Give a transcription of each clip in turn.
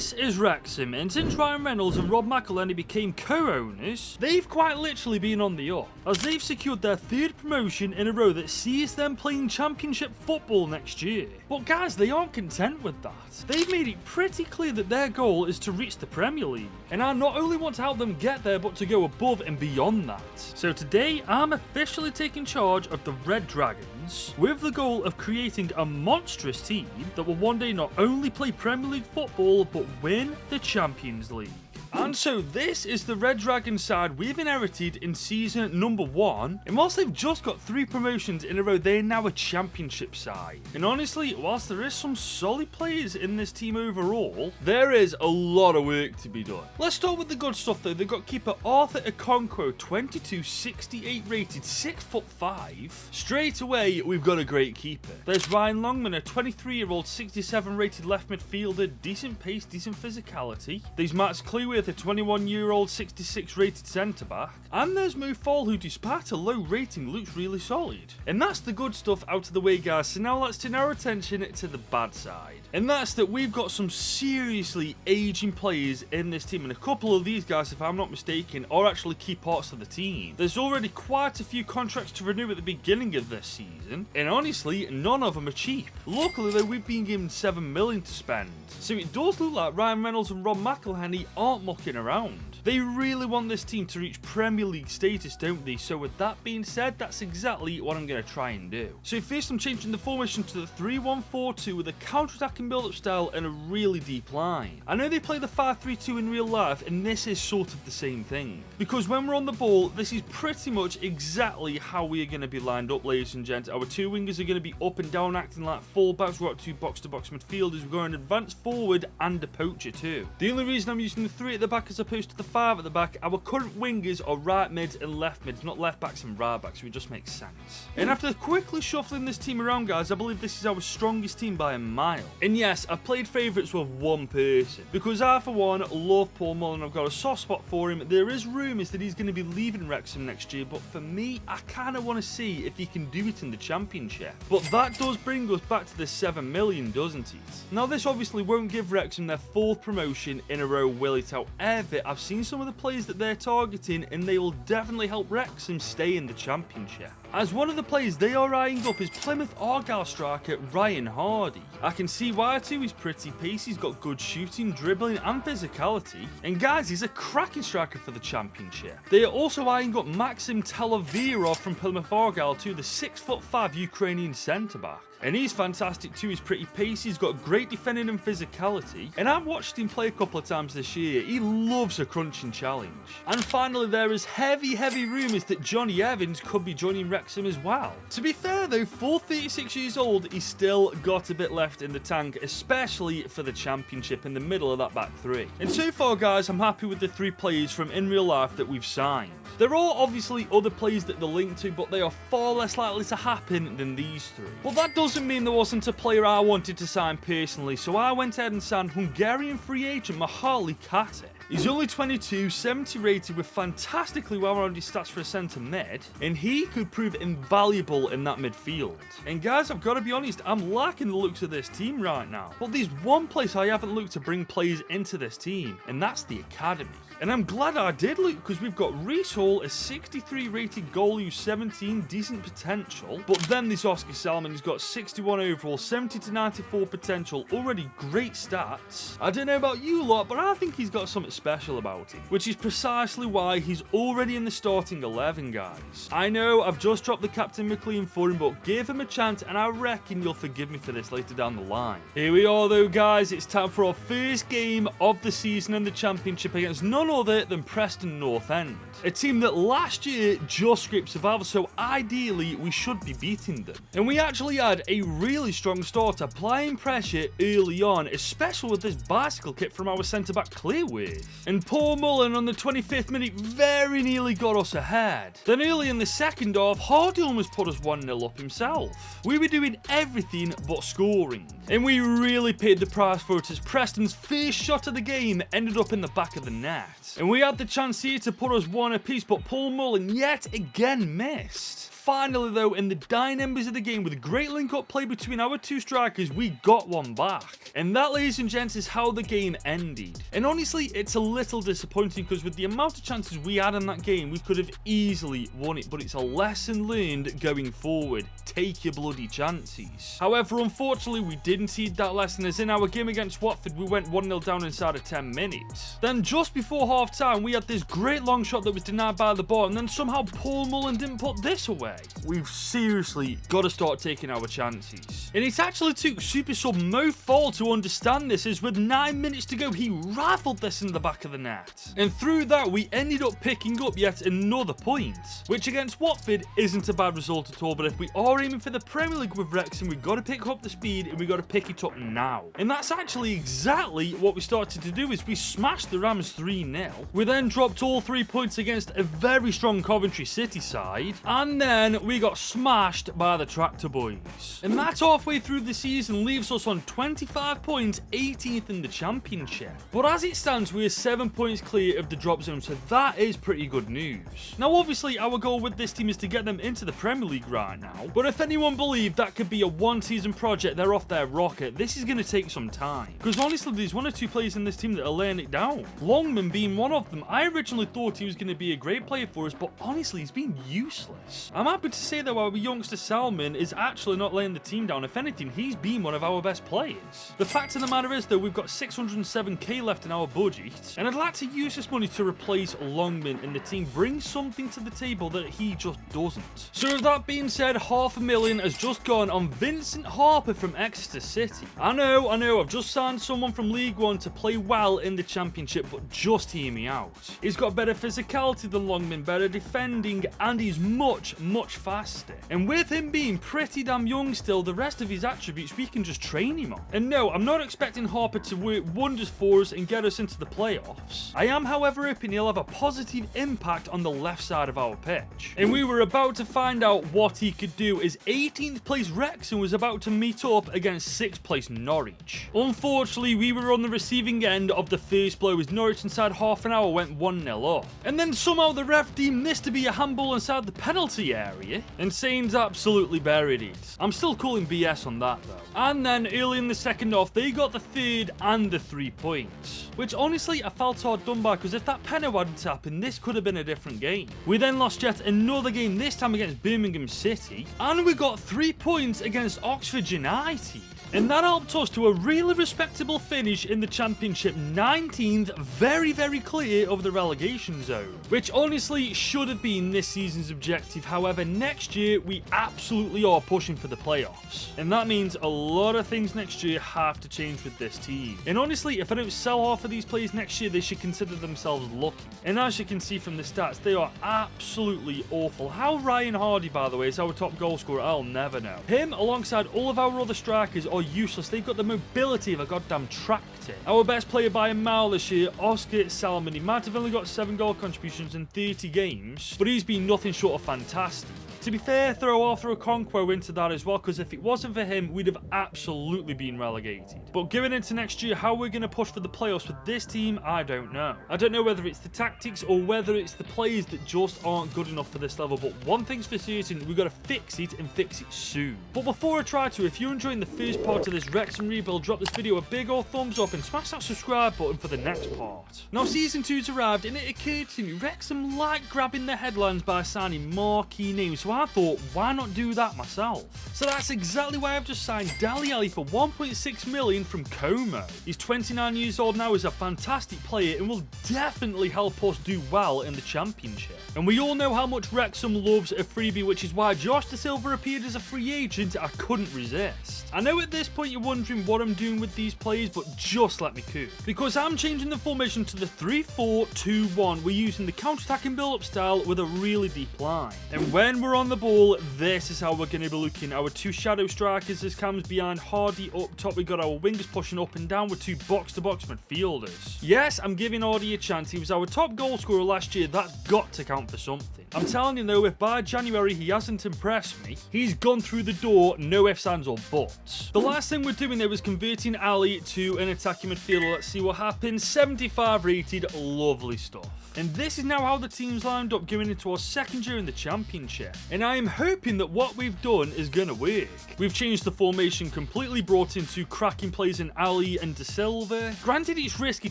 This is Wrexham, and since Ryan Reynolds and Rob McElhenney became co-owners, they've quite literally been on the up, as they've secured their third promotion in a row that sees them playing championship football next year. But guys, they aren't content with that. They've made it pretty clear that their goal is to reach the Premier League, and I not only want to help them get there, but to go above and beyond that. So today, I'm officially taking charge of the Red Dragons, with the goal of creating a monstrous team that will one day not only play Premier League football, but win the Champions League. And so this is the Red Dragon side we've inherited in season number 1, and whilst they've just got 3 promotions in a row, they're now a championship side. And honestly, whilst there is some solid players in this team overall, there is a lot of work to be done. Let's start with the good stuff though. They've got keeper Arthur Okonkwo, 2268 rated, 6'5". Straight away, we've got a great keeper. There's Ryan Longman, a 23-year-old, 67 rated left midfielder, decent pace, decent physicality. There's Max Kluwer, a 21-year-old 66 rated centre back, and there's Mo Fall, who despite a low rating looks really solid. And that's the good stuff out of the way, guys, so now let's turn our attention to the bad side. And that's that we've got some seriously aging players in this team, and a couple of these guys, if I'm not mistaken, are actually key parts of the team. There's already quite a few contracts to renew at the beginning of this season, and honestly, none of them are cheap. Luckily though, we've been given $7 million to spend, so it does look like Ryan Reynolds and Rob McElhenney aren't mucking around. They really want this team to reach Premier League status, don't they? So with that being said, that's exactly what I'm going to try and do. So first I'm changing the formation to the 3-1-4-2 with a counter-attacking build-up style and a really deep line. I know they play the 5-3-2 in real life, and this is sort of the same thing. Because when we're on the ball, this is pretty much exactly how we are going to be lined up, ladies and gents. Our 2 wingers are going to be up and down, acting like full-backs. We've got 2 box-to-box midfielders. We've got an advanced forward and a poacher too. The only reason I'm using the 3 at the back as opposed to the 5 at the back, our current wingers are right mids and left mids, not left backs and right backs, so it just makes sense. And after quickly shuffling this team around, guys, I believe this is our strongest team by a mile. And yes, I've played favourites with one person, because I for one love Paul Mullen. I've got a soft spot for him. There is rumours that he's going to be leaving Wrexham next year, but for me, I kind of want to see if he can do it in the Championship. But that does bring us back to the 7 million, doesn't it? Now this obviously won't give Wrexham their 4th promotion in a row, will it? However, I've seen some of the players that they're targeting, and they will definitely help Wrexham stay in the Championship. As one of the players they are eyeing up is Plymouth Argyle striker Ryan Hardy. I can see why too. He's pretty pacey, he's got good shooting, dribbling and physicality, and guys, he's a cracking striker for the Championship. They are also eyeing up Maxim Televirov from Plymouth Argyle too, the 6'5" Ukrainian centre back. And he's fantastic too. He's pretty pacey, he's got great defending and physicality, and I've watched him play a couple of times this year. He loves a crunching challenge. And finally, there is heavy rumours that Johnny Evans could be joining Wrexham as well. To be fair though, for 36 years old, he's still got a bit left in the tank, especially for the Championship in the middle of that back 3. And so far, guys, I'm happy with the 3 players from in real life that we've signed. There are obviously other players that they're linked to, but they are far less likely to happen than these 3. But that doesn't mean there wasn't a player I wanted to sign personally, so I went ahead and signed Hungarian free agent Mihaly Kate. He's only 22, 70 rated with fantastically well-rounded stats for a centre mid, and he could prove invaluable in that midfield. And guys, I've got to be honest, I'm liking the looks of this team right now. But there's one place I haven't looked to bring players into this team, and that's the academy. And I'm glad I did look, because we've got Reece Hall, a 63 rated goalie who's 17, decent potential. But then this Oscar Salmon, he's got 61 overall, 70 to 94 potential, already great stats. I don't know about you lot, but I think he's got something special about him, which is precisely why he's already in the starting 11, guys. I know I've just dropped the Captain McLean for him, but give him a chance, and I reckon you'll forgive me for this later down the line. Here we are though, guys. It's time for our first game of the season in the Championship against none other than Preston North End, a team that last year just scraped survival, so ideally we should be beating them. And we actually had a really strong start, applying pressure early on, especially with this bicycle kick from our centre-back Clearworth. And Paul Mullen on the 25th minute very nearly got us ahead. Then early in the second half, Hardy almost put us 1-0 up himself. We were doing everything but scoring, and we really paid the price for it, as Preston's first shot of the game ended up in the back of the net. And we had the chance here to put us 1 apiece, but Paul Mullen yet again missed. finally though, in the dying embers of the game with a great link-up play between our two strikers, we got one back. And that, ladies and gents, is how the game ended. And honestly, it's a little disappointing because with the amount of chances we had in that game, we could have easily won it, but it's a lesson learned going forward. Take your bloody chances. However, unfortunately, we didn't heed that lesson, as in our game against Watford, we went 1-0 down inside of 10 minutes. Then just before half-time, we had this great long shot that was denied by the bar, and then somehow Paul Mullen didn't put this away. We've seriously got to start taking our chances. And it actually took super sub Mo Fall to understand this, as with 9 minutes to go, he rifled this in the back of the net. And through that, we ended up picking up yet another point, which against Watford isn't a bad result at all, but if we are aiming for the Premier League with Wrexham, we've got to pick up the speed and we've got to pick it up now. And that's actually exactly what we started to do, is we smashed the Rams 3-0. We then dropped all 3 points against a very strong Coventry City side, and then we got smashed by the Tractor Boys. And that halfway through the season leaves us on 25 points, 18th in the Championship. But as it stands, we are 7 points clear of the drop zone, so that is pretty good news. Now obviously our goal with this team is to get them into the Premier League right now, but if anyone believed that could be a one-season project, they're off their rocket. This is going to take some time, because honestly there's one or two players in this team that are laying it down. Longman being one of them. I originally thought he was going to be a great player for us, but honestly he's been useless. I'm happy to say though our youngster Salman is actually not laying the team down. If anything, he's been one of our best players. The fact of the matter is though, we've got 607k left in our budget, and I'd like to use this money to replace Longman, and the team brings something to the table that he just doesn't. So with that being said, $500,000 has just gone on Vincent Harper from Exeter City. I know, I've just signed someone from League One to play well in the Championship, but just hear me out. He's got better physicality than Longman, better defending, and he's much faster. And with him being pretty damn young still, the rest of his attributes we can just train him on. And no, I'm not expecting Harper to work wonders for us and get us into the playoffs. I am, however, hoping he'll have a positive impact on the left side of our pitch. And we were about to find out what he could do, as 18th place Wrexham was about to meet up against 6th place Norwich. Unfortunately, we were on the receiving end of the first blow, as Norwich inside half an hour went 1-0 up. And then somehow the ref deemed this to be a handball inside the penalty area, and Sainz absolutely buried it. I'm still calling BS on that though. And then early in the second half, they got the third and the 3 points, which honestly I felt hard done by, because if that penalty hadn't happened, this could have been a different game. We then lost yet another game, this time against Birmingham City, and we got 3 points against Oxford United. And that helped us to a really respectable finish in the Championship, 19th, very clear of the relegation zone, which honestly should have been this season's objective. However, next year we absolutely are pushing for the playoffs, and that means a lot of things next year have to change with this team. And honestly, if I don't sell half of these players next year, they should consider themselves lucky. And as you can see from the stats, they are absolutely awful. How Ryan Hardy, by the way, is our top goal scorer, I'll never know. Him, alongside all of our other strikers, are useless. They've got the mobility of a goddamn tractor. Our best player by a mile this year, Oscar Salmon, he might have only got 7 goal contributions in 30 games, but he's been nothing short of fantastic. To be fair, throw Arthur Okonkwo into that as well, because if it wasn't for him, we'd have absolutely been relegated. But going into next year, how we're going to push for the playoffs with this team, I don't know. I don't know whether it's the tactics or whether it's the players that just aren't good enough for this level, but one thing's for certain, we've got to fix it and fix it soon. But before I try to, if you're enjoying the first part of this Wrexham rebuild, drop this video a big old thumbs up and smash that subscribe button for the next part. Now, Season 2's arrived, and it occurred to me, Wrexham like grabbing the headlines by signing marquee names, so I thought, why not do that myself? So that's exactly why I've just signed Dele Alli for 1.6 million from Como. He's 29 years old now, is a fantastic player, and will definitely help us do well in the Championship. And we all know how much Wrexham loves a freebie, which is why Josh Da Silva appeared as a free agent. I couldn't resist. I know at this point you're wondering what I'm doing with these players, but just let me cook, because I'm changing the formation to the 3-4-2-1. We're using the counter-attacking build-up style with a really deep line. And when we're on the ball, this is how we're going to be looking. Our 2 shadow strikers as Cam's behind, Hardy up top. We got our wingers pushing up and down with 2 box-to-box midfielders. Yes, I'm giving Hardy a chance. He was our top goal scorer last year. That's got to count count for something. I'm telling you though, if by January he hasn't impressed me, he's gone through the door, no ifs, ands or buts. The last thing we're doing there was converting Ali to an attacking midfielder. Let's see what happens. 75 rated, lovely stuff. And this is now how the team's lined up going into our second year in the championship. And I am hoping that what we've done is going to work. We've changed the formation completely, brought in two cracking players in Ali and De Silva. Granted, it's risky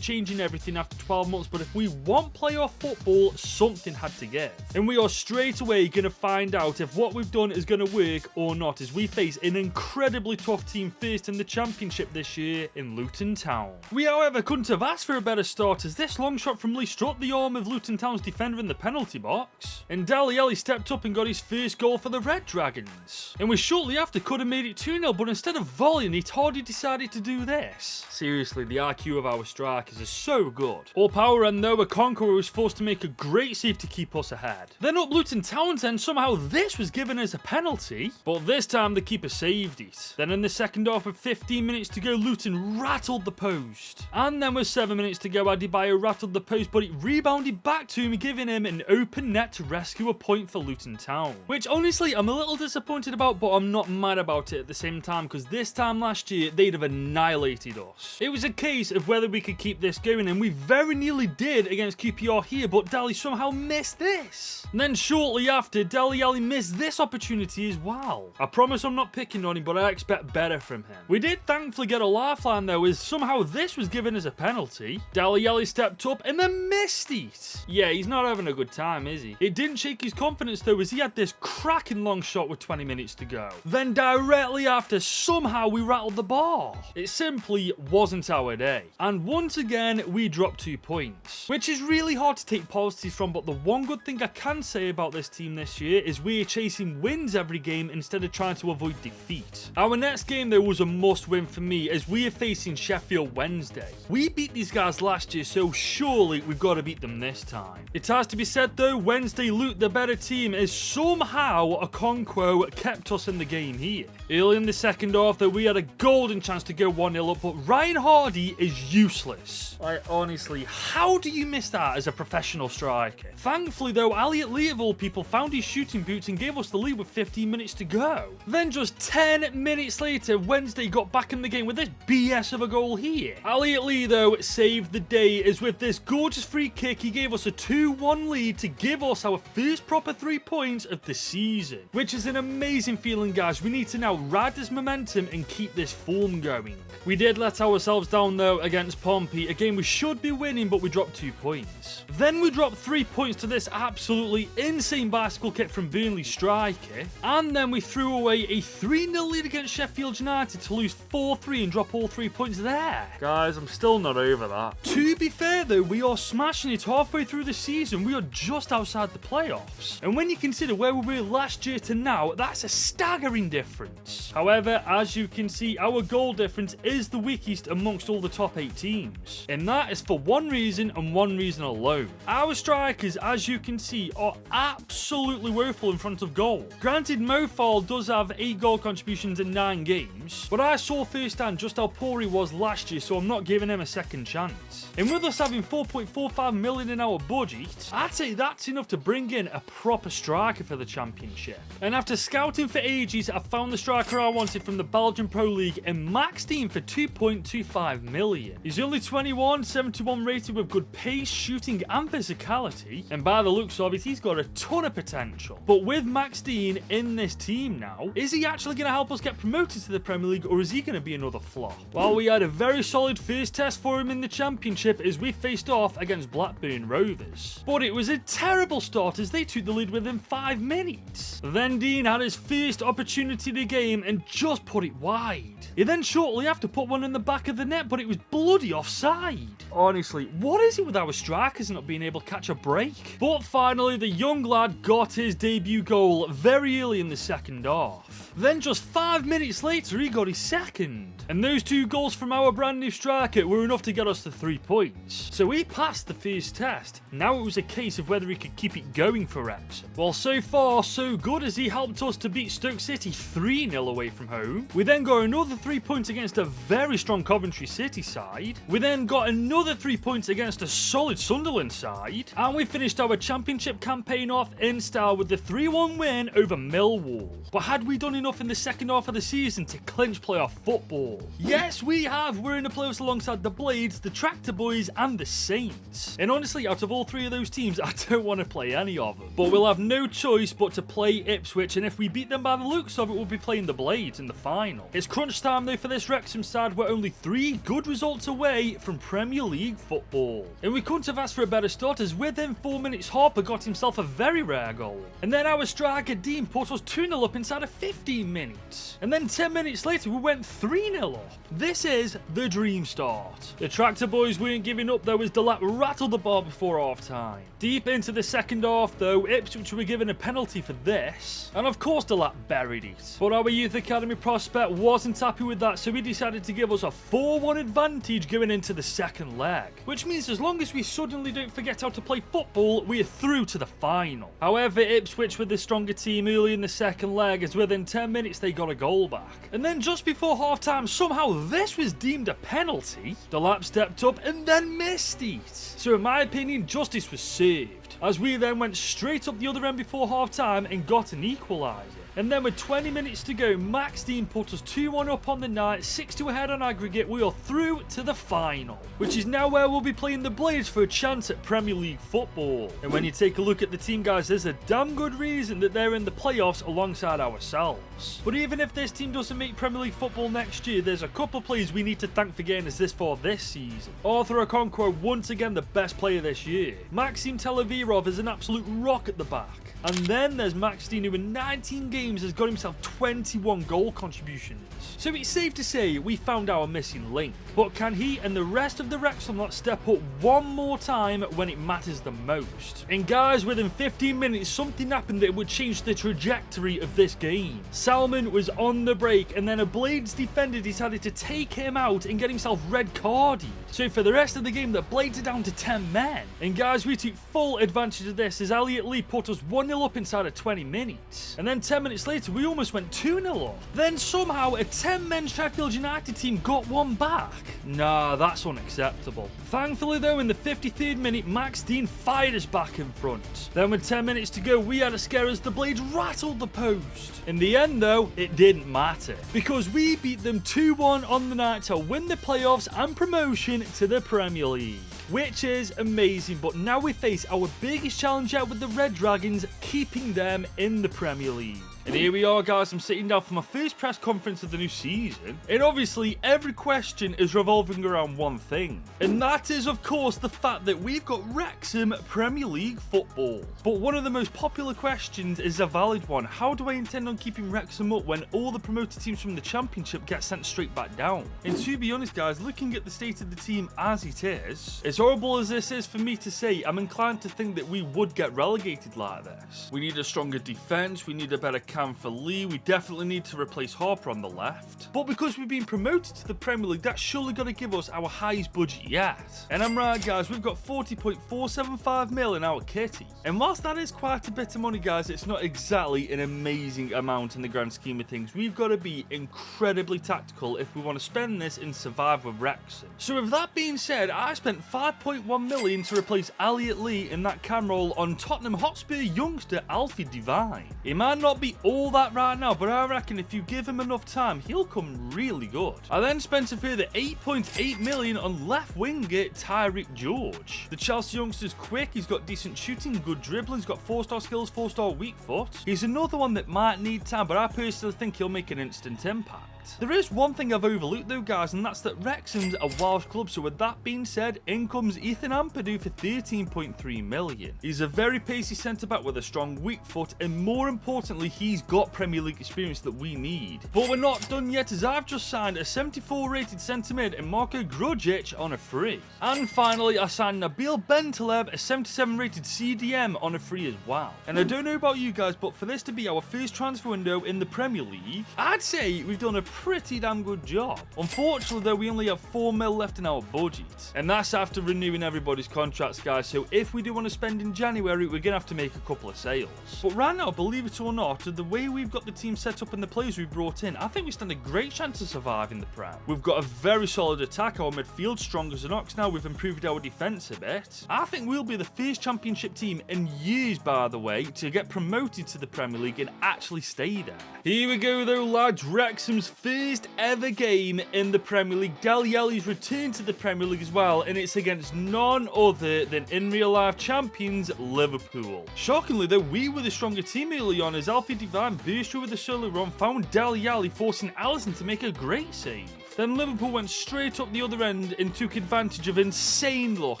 changing everything after 12 months, but if we want playoff football, something had to give. And we are straight away going to find out if what we've done is going to work or not, as we face an incredibly tough team first in the championship this year in Luton Town. We, however, couldn't have asked for a better start, as this long shot from Lee struck the arm of Luton Town's defender in the penalty box. And Dele Alli stepped up and got his first goal for the Red Dragons. And we shortly after could have made it 2-0, but instead of volleying it, Hardy decided to do this. Seriously, the IQ of our strikers is so good. All power and though, Okonkwo was forced to make a great save to keep us ahead. Then up Luton Town's end, somehow this was given as a penalty, but this time the keeper saved it. Then in the second half with 15 minutes to go, Luton rattled the post. And then with 7 minutes to go, Adebayo rattled the post, but it rebounded back to him, giving him an open net to rescue a point for Luton Town. Which honestly, I'm a little disappointed about, but I'm not mad about it at the same time, because this time last year, they'd have annihilated us. It was a case of whether we could keep this going, and we very nearly did against QPR here, but Dele somehow missed this. And then shortly after, Dele Alli missed this opportunity as well. I promise I'm not picking on him, but I expect better from him. We did thankfully get a lifeline though, as somehow this was given as a penalty. Dele Alli stepped up and then missed it. Yeah, he's not having a good time, is he? It didn't shake his confidence though, as he had this cracking long shot with 20 minutes to go. Then directly after, somehow we rattled the ball. It simply wasn't our day. And once again, we dropped 2 points, which is really hard to take positives from, but the one good thing I can say about this team this year is we're chasing wins every game instead of trying to avoid defeat. Our next game though was a must win for me, as we are facing Sheffield Wednesday. We beat these guys last year, so surely we've got to beat them this time. It has to be said though, Wednesday looked the better team, as somehow Okonkwo kept us in the game here. Early in the second half though, we had a golden chance to go 1-0 up, but Ryan Hardy is useless. Like, honestly, how do you miss that as a professional striker? Thankfully though, Elliot Lee of all people found his shooting boots and gave us the lead with 15 minutes to go. Then just 10 minutes later, Wednesday got back in the game with this BS of a goal here. Elliot Lee though saved the day, as with this gorgeous free kick, he gave us a 2-1 lead to give us our first proper 3 points of the season. Which is an amazing feeling, guys. We need to now ride this momentum and keep this form going. We did let ourselves down though against Pompey, a game we should be winning, but we dropped 2 points. Then we dropped 3 points to this absolutely insane bicycle kick from Burnley striker, and then we threw away a 3-0 lead against Sheffield United to lose 4-3 and drop all 3 points there. Guys, I'm still not over that. To be fair though, we are smashing it halfway through the season. We are just outside the playoffs, and when you consider where we were last year to now, that's a staggering difference. However, as you can see, our goal difference is the weakest amongst all the top 8 teams, and that is for one reason and one reason alone. Our strikers, as you can see, are absolutely woeful in front of goal. Granted, Mo Fall does have 8 goal contributions in 9 games, but I saw firsthand just how poor he was last year, so I'm not giving him a second chance. And with us having 4.45 million in our budget, I'd say that's enough to bring in a proper striker for the championship. And after scouting for ages, I found the striker I wanted from the Belgian Pro League and maxed him for 2.25 million. He's only 21, 71 rated with good pace, shooting and physicality, and by the looks of it, he's got a ton of potential. But with Max Dean in this team now, is he actually going to help us get promoted to the Premier League, or is he going to be another flop? Well, we had a very solid first test for him in the championship as we faced off against Blackburn Rovers, but it was a terrible start as they took the lead within 5 minutes. Then Dean had his first opportunity of the game and just put it wide. He then shortly after put one in the back of the net, but it was bloody offside. Honestly, what is it with our strikers not being able to catch a break? But finally, the young lad got his debut goal very early in the second half. Then just 5 minutes later, he got his second. And those 2 goals from our brand new striker were enough to get us to 3 points. So he passed the first test. Now it was a case of whether he could keep it going for Wrexham. Well, so far, so good, as he helped us to beat Stoke City 3-0 away from home. We then got another 3 points against a very strong Coventry City side. We then got another 3 points against a solid Sunderland side. And we finished our championship campaign off in style with the 3-1 win over Millwall. But had we done enough in the second half of the season to clinch playoff football? Yes, we have. We're in the playoffs alongside the Blades, the Tractor Boys, and the Saints. And honestly, out of all 3 of those teams, I don't want to play any of them. But we'll have no choice but to play Ipswich, and if we beat them by the looks of it, we'll be playing the Blades in the final. It's crunch time though for this Wrexham side. We're only 3 good results away from Premier League football. And we couldn't have asked for a better start, as within 4 minutes Harper got himself a very rare goal. And then our striker Dean put us 2-0 up inside of 15 minutes. And then 10 minutes later we went 3-0 up. This is the dream start. The Tractor Boys weren't giving up though, as Delap rattled the bar before half time. Deep into the second half though, Ipswich were given a penalty for this. And of course Delap buried it. But our youth academy prospect wasn't happy with that, so he decided to give us a 4-1 advantage going into the second leg. Which means as long as we suddenly don't forget how to play football, we are through to the final. However, Ipswich were the stronger team early in the second leg, as within 10 minutes they got a goal back. And then just before half time, somehow this was deemed a penalty. Delap stepped up and then missed it. So in my opinion, justice was served, as we then went straight up the other end before half time and got an equaliser. And then with 20 minutes to go, Max Dean put us 2-1 up on the night, 6-2 ahead on aggregate. We are through to the final, which is now where we'll be playing the Blades for a chance at Premier League football. And when you take a look at the team, guys, there's a damn good reason that they're in the playoffs alongside ourselves. But even if this team doesn't make Premier League football next year, there's a couple players we need to thank for getting us this far this season. Arthur Okonkwo, once again the best player this year. Maxim Televirov is an absolute rock at the back. And then there's Max Dean, who in 19 games has got himself 21 goal contributions. So it's safe to say we found our missing link. But can he and the rest of the Wrexham lot step up one more time when it matters the most? And guys, within 15 minutes, something happened that would change the trajectory of this game. Salmon was on the break, and then a Blades defender decided to take him out and get himself red carded. So for the rest of the game, the Blades are down to 10 men. And guys, we took full advantage of this, as Elliot Lee put us 1-0 up inside of 20 minutes. And then 10 minutes later, we almost went 2-0 up. Then somehow a 10-man Sheffield United team got one back. Nah, that's unacceptable. Thankfully though, in the 53rd minute, Max Dean fired us back in front. Then with 10 minutes to go, we had a scare as the Blades rattled the post. In the end though, it didn't matter, because we beat them 2-1 on the night to win the playoffs and promotion to the Premier League. Which is amazing, but now we face our biggest challenge yet with the Red Dragons, keeping them in the Premier League. And here we are, guys. I'm sitting down for my first press conference of the new season. And obviously, every question is revolving around one thing. And that is, of course, the fact that we've got Wrexham Premier League football. But one of the most popular questions is a valid one. How do I intend on keeping Wrexham up when all the promoted teams from the Championship get sent straight back down? And to be honest, guys, looking at the state of the team as it is, as horrible as this is for me to say, I'm inclined to think that we would get relegated like this. We need a stronger defence. We need a better cam for Lee. We definitely need to replace Harper on the left. But because we've been promoted to the Premier League, that's surely got to give us our highest budget yet. And I'm right, guys, we've got 40.475 mil in our kitty. And whilst that is quite a bit of money, guys, it's not exactly an amazing amount in the grand scheme of things. We've got to be incredibly tactical if we want to spend this and survive with Wrexham. So with that being said, I spent 5.1 million to replace Elliot Lee in that cam role on Tottenham Hotspur youngster Alfie Devine. It might not be all that right now, but I reckon if you give him enough time, he'll come really good. I then spent a further 8.8 million on left winger Tyreek George. The Chelsea youngster's quick, he's got decent shooting, good dribbling, he's got 4-star skills, 4-star weak foot. He's another one that might need time, but I personally think he'll make an instant impact. There is one thing I've overlooked though, guys, and that's that Wrexham's a Welsh club, so with that being said, in comes Ethan Ampadu for 13.3 million. He's a very pacey centre-back with a strong weak foot, and more importantly, he's got Premier League experience that we need. But we're not done yet, as I've just signed a 74 rated centre-mid in Marko Grujic on a free. And finally, I signed Nabil Bentaleb, a 77 rated CDM on a free as well. And I don't know about you guys, but for this to be our first transfer window in the Premier League, I'd say we've done a pretty damn good job. Unfortunately though, we only have 4 mil left in our budget, and that's after renewing everybody's contracts, guys, so if we do want to spend in January, we're gonna have to make a couple of sales. But right now, believe it or not, the way we've got the team set up and the players we've brought in, I think we stand a great chance to survive in the Prem. We've got a very solid attack, our midfield strong as an ox now, we've improved our defence a bit. I think we'll be the first championship team in years, by the way, to get promoted to the Premier League and actually stay there. Here we go though, lads, Wrexham's first ever game in the Premier League. Dele Alli's returned to the Premier League as well, and it's against none other than in real life champions Liverpool. Shockingly though, we were the stronger team early on as Alfie Devine burst through with a solo run, found Dele Alli, forcing Alisson to make a great save. Then Liverpool went straight up the other end and took advantage of insane luck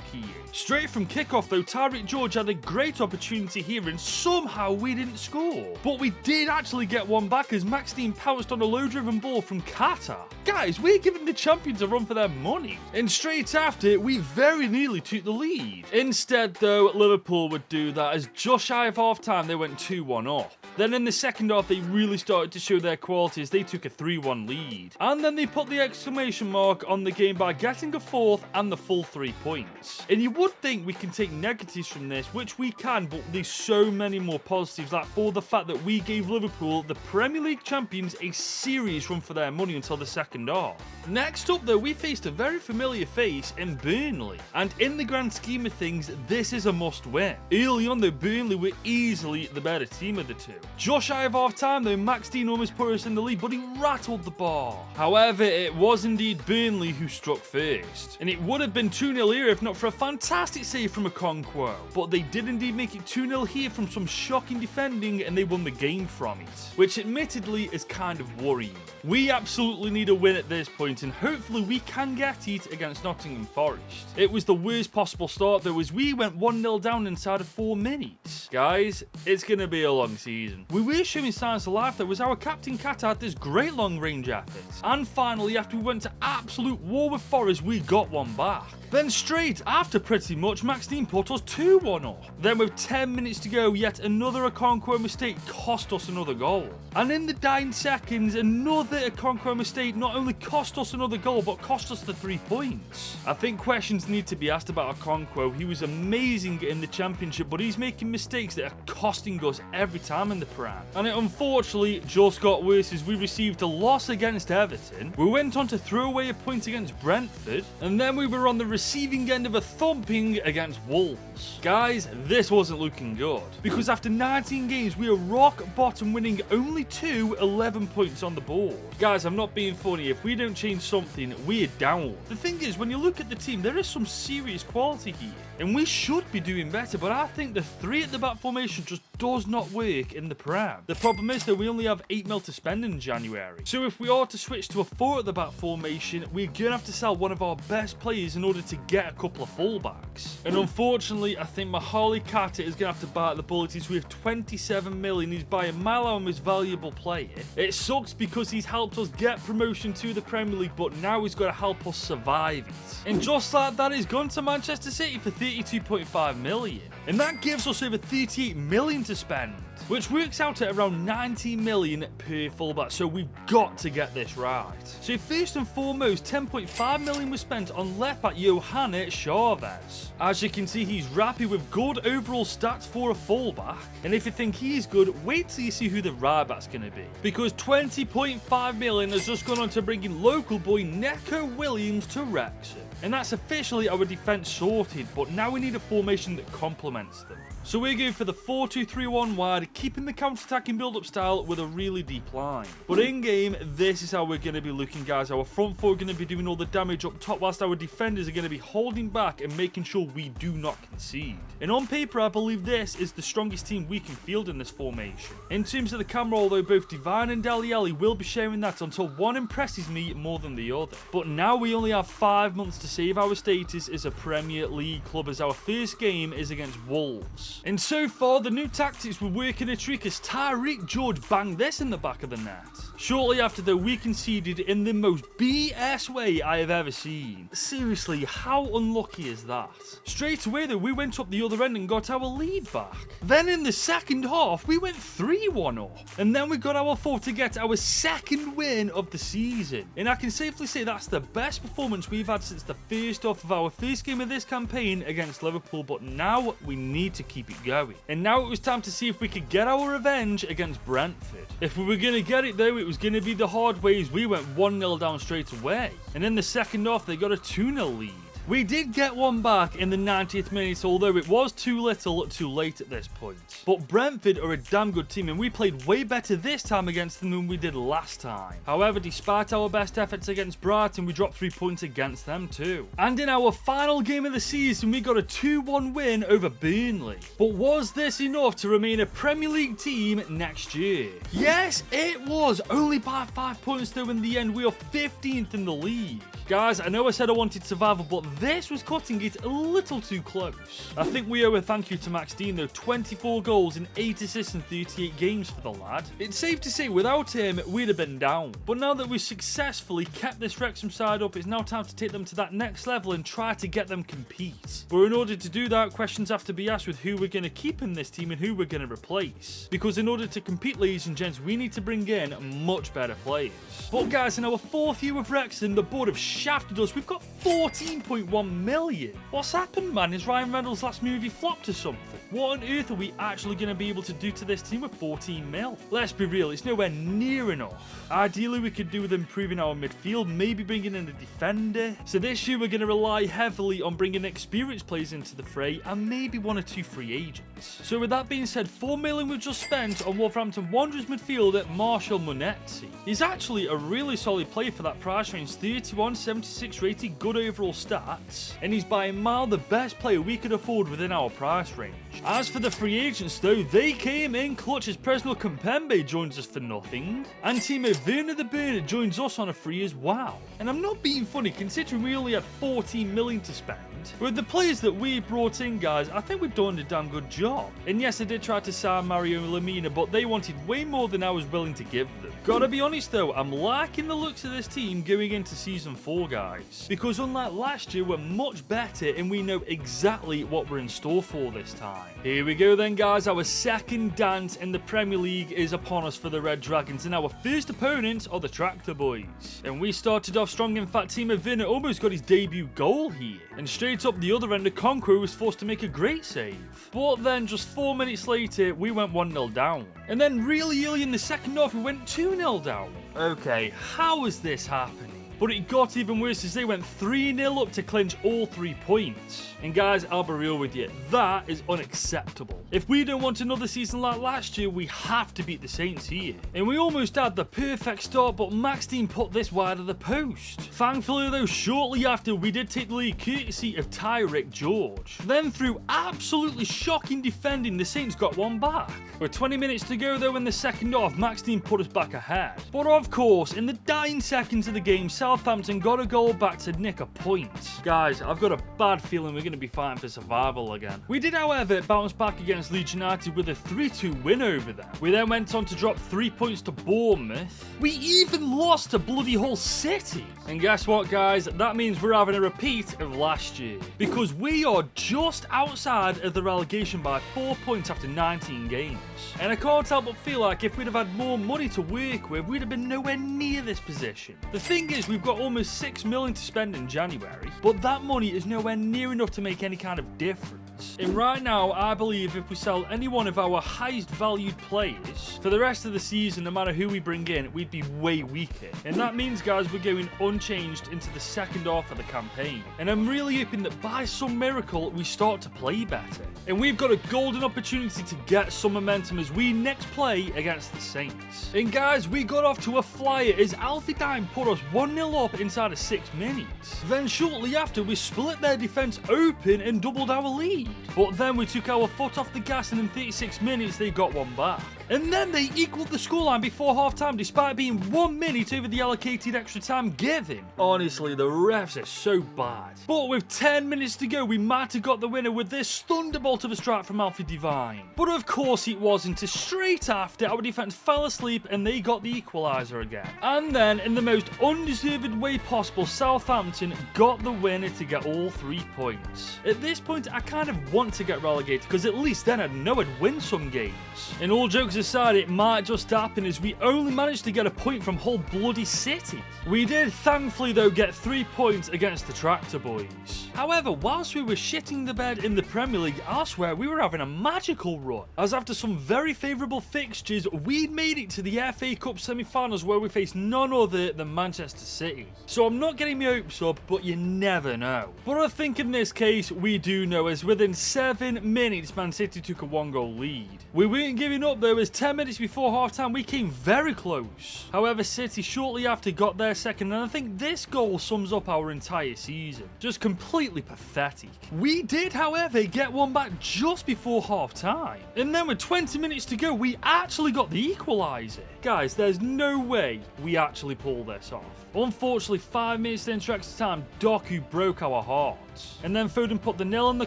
here. Straight from kickoff though, Tyreek George had a great opportunity here and somehow we didn't score. But we did actually get one back as Max Dean pounced on a low-driven ball from Qatar. Guys, we're giving the champions a run for their money. And straight after, we very nearly took the lead. Instead though, Liverpool would do that as just shy of half-time they went 2-1 up. Then in the second half, they really started to show their qualities. They took a 3-1 lead. And then they put the exclamation mark on the game by getting a fourth and the full 3 points. And you would think we can take negatives from this, which we can, but there's so many more positives, like for the fact that we gave Liverpool, the Premier League champions, a serious run for their money until the second half. Next up though, we faced a very familiar face in Burnley. And in the grand scheme of things, this is a must win. Early on though, Burnley were easily the better team of the two. Just shy of half time though, Max Dean almost put us in the lead, but he rattled the bar. However, it was indeed Burnley who struck first. And it would have been 2-0 here if not for a fantastic save from Okonkwo. But they did indeed make it 2-0 here from some shocking defending, and they won the game from it, which admittedly is kind of worrying. We absolutely need a win at this point, and hopefully we can get it against Nottingham Forest. It was the worst possible start though, as we went 1-0 down inside of 4 minutes. Guys, it's going to be a long season. We were showing signs of life though, as our captain Qatar had this great long range effort. And finally, after we went to absolute war with Forest, we got one back. Then straight after pretty much, Max Dean put us 2-1 up. Then with 10 minutes to go, yet another Okonkwo mistake cost us another goal. And in the dying seconds, another Okonkwo mistake not only cost us another goal, but cost us the 3 points. I think questions need to be asked about Okonkwo. He was amazing in the championship, but he's making mistakes that are costing us every time in the Prem. And it unfortunately just got worse as we received a loss against Everton. We went on to throw away a point against Brentford, and then we were on the receiving end of a thumping against Wolves. Guys, this wasn't looking good, because after 19 games, we are rock bottom, winning only 11 points on the board. Guys, I'm not being funny. If we don't change something, we're down. The thing is, when you look at the team, there is some serious quality here, and we should be doing better, but I think the 3 at the back formation just does not work in the Prem. The problem is that we only have 8 mil to spend in January. So if we are to switch to a 4 at the back formation, we're going to have to sell one of our best players in order to get a couple of fullbacks. And unfortunately, I think Mahali Kata is going to have to bite the bullet. He's worth 27 million. He's by a mile our most valuable player. It sucks because he's helped us get promotion to the Premier League, but now he's got to help us survive it. And just like that, he's gone to Manchester City for 32.5 million. And that gives us over 38 million to spend, which works out at around 19 million per fullback, so we've got to get this right. So first and foremost, 10.5 million was spent on left back Johanna Chavez. As you can see, he's rapid with good overall stats for a fullback, and if you think he's good, wait till you see who the right back's going to be, because 20.5 million has just gone on to bring in local boy Neco Williams to Wrexham. And that's officially our defense sorted, but now we need a formation that complements them. So we're going for the 4-2-3-1 wide, keeping the counter-attacking build-up style with a really deep line. But in-game, this is how we're going to be looking, guys. Our front four are going to be doing all the damage up top, whilst our defenders are going to be holding back and making sure we do not concede. And on paper, I believe this is the strongest team we can field in this formation. In terms of the camera, although both Divine and Dele Alli will be sharing that until one impresses me more than the other. But now we only have 5 months to save our status as a Premier League club, as our first game is against Wolves. And so far, the new tactics were working a trick as Tyreek George banged this in the back of the net. Shortly after, though, we conceded in the most BS way I have ever seen. Seriously, how unlucky is that? Straight away, though, we went up the other end and got our lead back. Then in the second half, we went 3-1 up. And then we got our fourth to get our second win of the season. And I can safely say that's the best performance we've had since the first half of our first game of this campaign against Liverpool. But now we need to keep it going. And now it was time to see if we could get our revenge against Brentford. If we were going to get it, though, it was going to be the hard way, as we went 1-0 down straight away. And in the second half, they got a 2-0 lead. We did get one back in the 90th minute, although it was too little too late at this point. But Brentford are a damn good team, and we played way better this time against them than we did last time. However, despite our best efforts against Brighton, we dropped 3 points against them too. And in our final game of the season, we got a 2-1 win over Burnley. But was this enough to remain a Premier League team next year? Yes, it was. Only by 5 points though in the end. We are 15th in the league. Guys, I know I said I wanted survival, but this was cutting it a little too close. I think we owe a thank you to Max Dean though. 24 goals and 8 assists in 38 games for the lad. It's safe to say without him, we'd have been down. But now that we've successfully kept this Wrexham side up, it's now time to take them to that next level and try to get them compete. But in order to do that, questions have to be asked with who we're going to keep in this team and who we're going to replace. Because in order to compete, ladies and gents, we need to bring in much better players. But guys, in our 4th year with Wrexham, the board have shafted us. We've got 14.1 million. What's happened, man? Is Ryan Reynolds' last movie flopped or something? What on earth are we actually going to be able to do to this team with 14 mil? Let's be real, it's nowhere near enough. Ideally, we could do with improving our midfield, maybe bringing in a defender. So this year, we're going to rely heavily on bringing experienced players into the fray and maybe 1 or 2 free agents. So with that being said, 4 million we've just spent on Wolverhampton Wanderers midfielder Marshall Monetti. He's actually a really solid player for that price range, 31, 76 rated, good overall stats, and he's by a mile the best player we could afford within our price range. As for the free agents though, they came in clutch as Presnel Kimpembe joins us for nothing, and Timo Werner the Burner joins us on a free as well. And I'm not being funny considering we only had 14 million to spend. With the players that we brought in, guys, I think we've done a damn good job. And yes, I did try to sign Mario Lemina, but they wanted way more than I was willing to give them. Gotta be honest though, I'm liking the looks of this team going into season 4, guys. Because unlike last year, we're much better and we know exactly what we're in store for this time. Here we go then, guys. Our second dance in the Premier League is upon us for the Red Dragons, and our first opponents are the Tractor Boys. And we started off strong. In fact, Timo Werner almost got his debut goal here. And straight up the other end, the Conqueror was forced to make a great save. But then just 4 minutes later, we went 1-0 down. And then really early in the second half, we went 2-0 down. Okay, how is this happening? But it got even worse as they went 3-0 up to clinch all 3 points. And guys, I'll be real with you, that is unacceptable. If we don't want another season like last year, we have to beat the Saints here. And we almost had the perfect start, but Max Dean put this wide of the post. Thankfully though, shortly after, we did take the lead courtesy of Tyreek George. Then through absolutely shocking defending, the Saints got one back. With 20 minutes to go though in the second half, Max Dean put us back ahead. But of course, in the dying seconds of the game, Southampton got a goal back to nick a point. Guys, I've got a bad feeling we're going to be fighting for survival again. We did, however, bounce back against Leeds United with a 3-2 win over them. We then went on to drop 3 points to Bournemouth. We even lost to bloody Hull City. And guess what, guys? That means we're having a repeat of last year. Because we are just outside of the relegation by 4 points after 19 games. And I can't help but feel like if we'd have had more money to work with, we'd have been nowhere near this position. The thing is, we've got almost 6 million to spend in January, but that money is nowhere near enough to make any kind of difference. And right now, I believe if we sell any one of our highest valued players, for the rest of the season, no matter who we bring in, we'd be way weaker. And that means, guys, we're going unchanged into the second half of the campaign. And I'm really hoping that by some miracle, we start to play better. And we've got a golden opportunity to get some momentum as we next play against the Saints. And guys, we got off to a flyer as Alfie Dime put us 1-0 up inside of 6 minutes. Then shortly after, we split their defence open and doubled our lead. But then we took our foot off the gas and in 36 minutes they got one back. And then they equalled the scoreline before half-time despite being 1 minute over the allocated extra time given. Honestly, the refs are so bad. But with 10 minutes to go, we might have got the winner with this thunderbolt of a strike from Alfie Divine. But of course it wasn't, as straight after, our defence fell asleep and they got the equaliser again. And then, in the most undeserved way possible, Southampton got the winner to get all 3 points. At this point, I kind of want to get relegated, because at least then I'd know I'd win some games. And all jokes aside, it might just happen as we only managed to get a point from Hull bloody City. We did thankfully though get 3 points against the Tractor Boys. However, whilst we were shitting the bed in the Premier League, I swear we were having a magical run, as after some very favourable fixtures, we'd made it to the FA Cup semi-finals where we faced none other than Manchester City. So I'm not getting my hopes up, but you never know. But I think in this case, we do know, as within 7 minutes, Man City took a 1-goal lead. We weren't giving up though, as 10 minutes before half-time we came very close. However, City shortly after got their second, and I think this goal sums up our entire season. Just completely pathetic. We did, however, get one back just before half-time. And then with 20 minutes to go, we actually got the equaliser. Guys, there's no way we actually pulled this off. Unfortunately, 5 minutes into extra time, Doku broke our hearts. And then Foden put the nail in the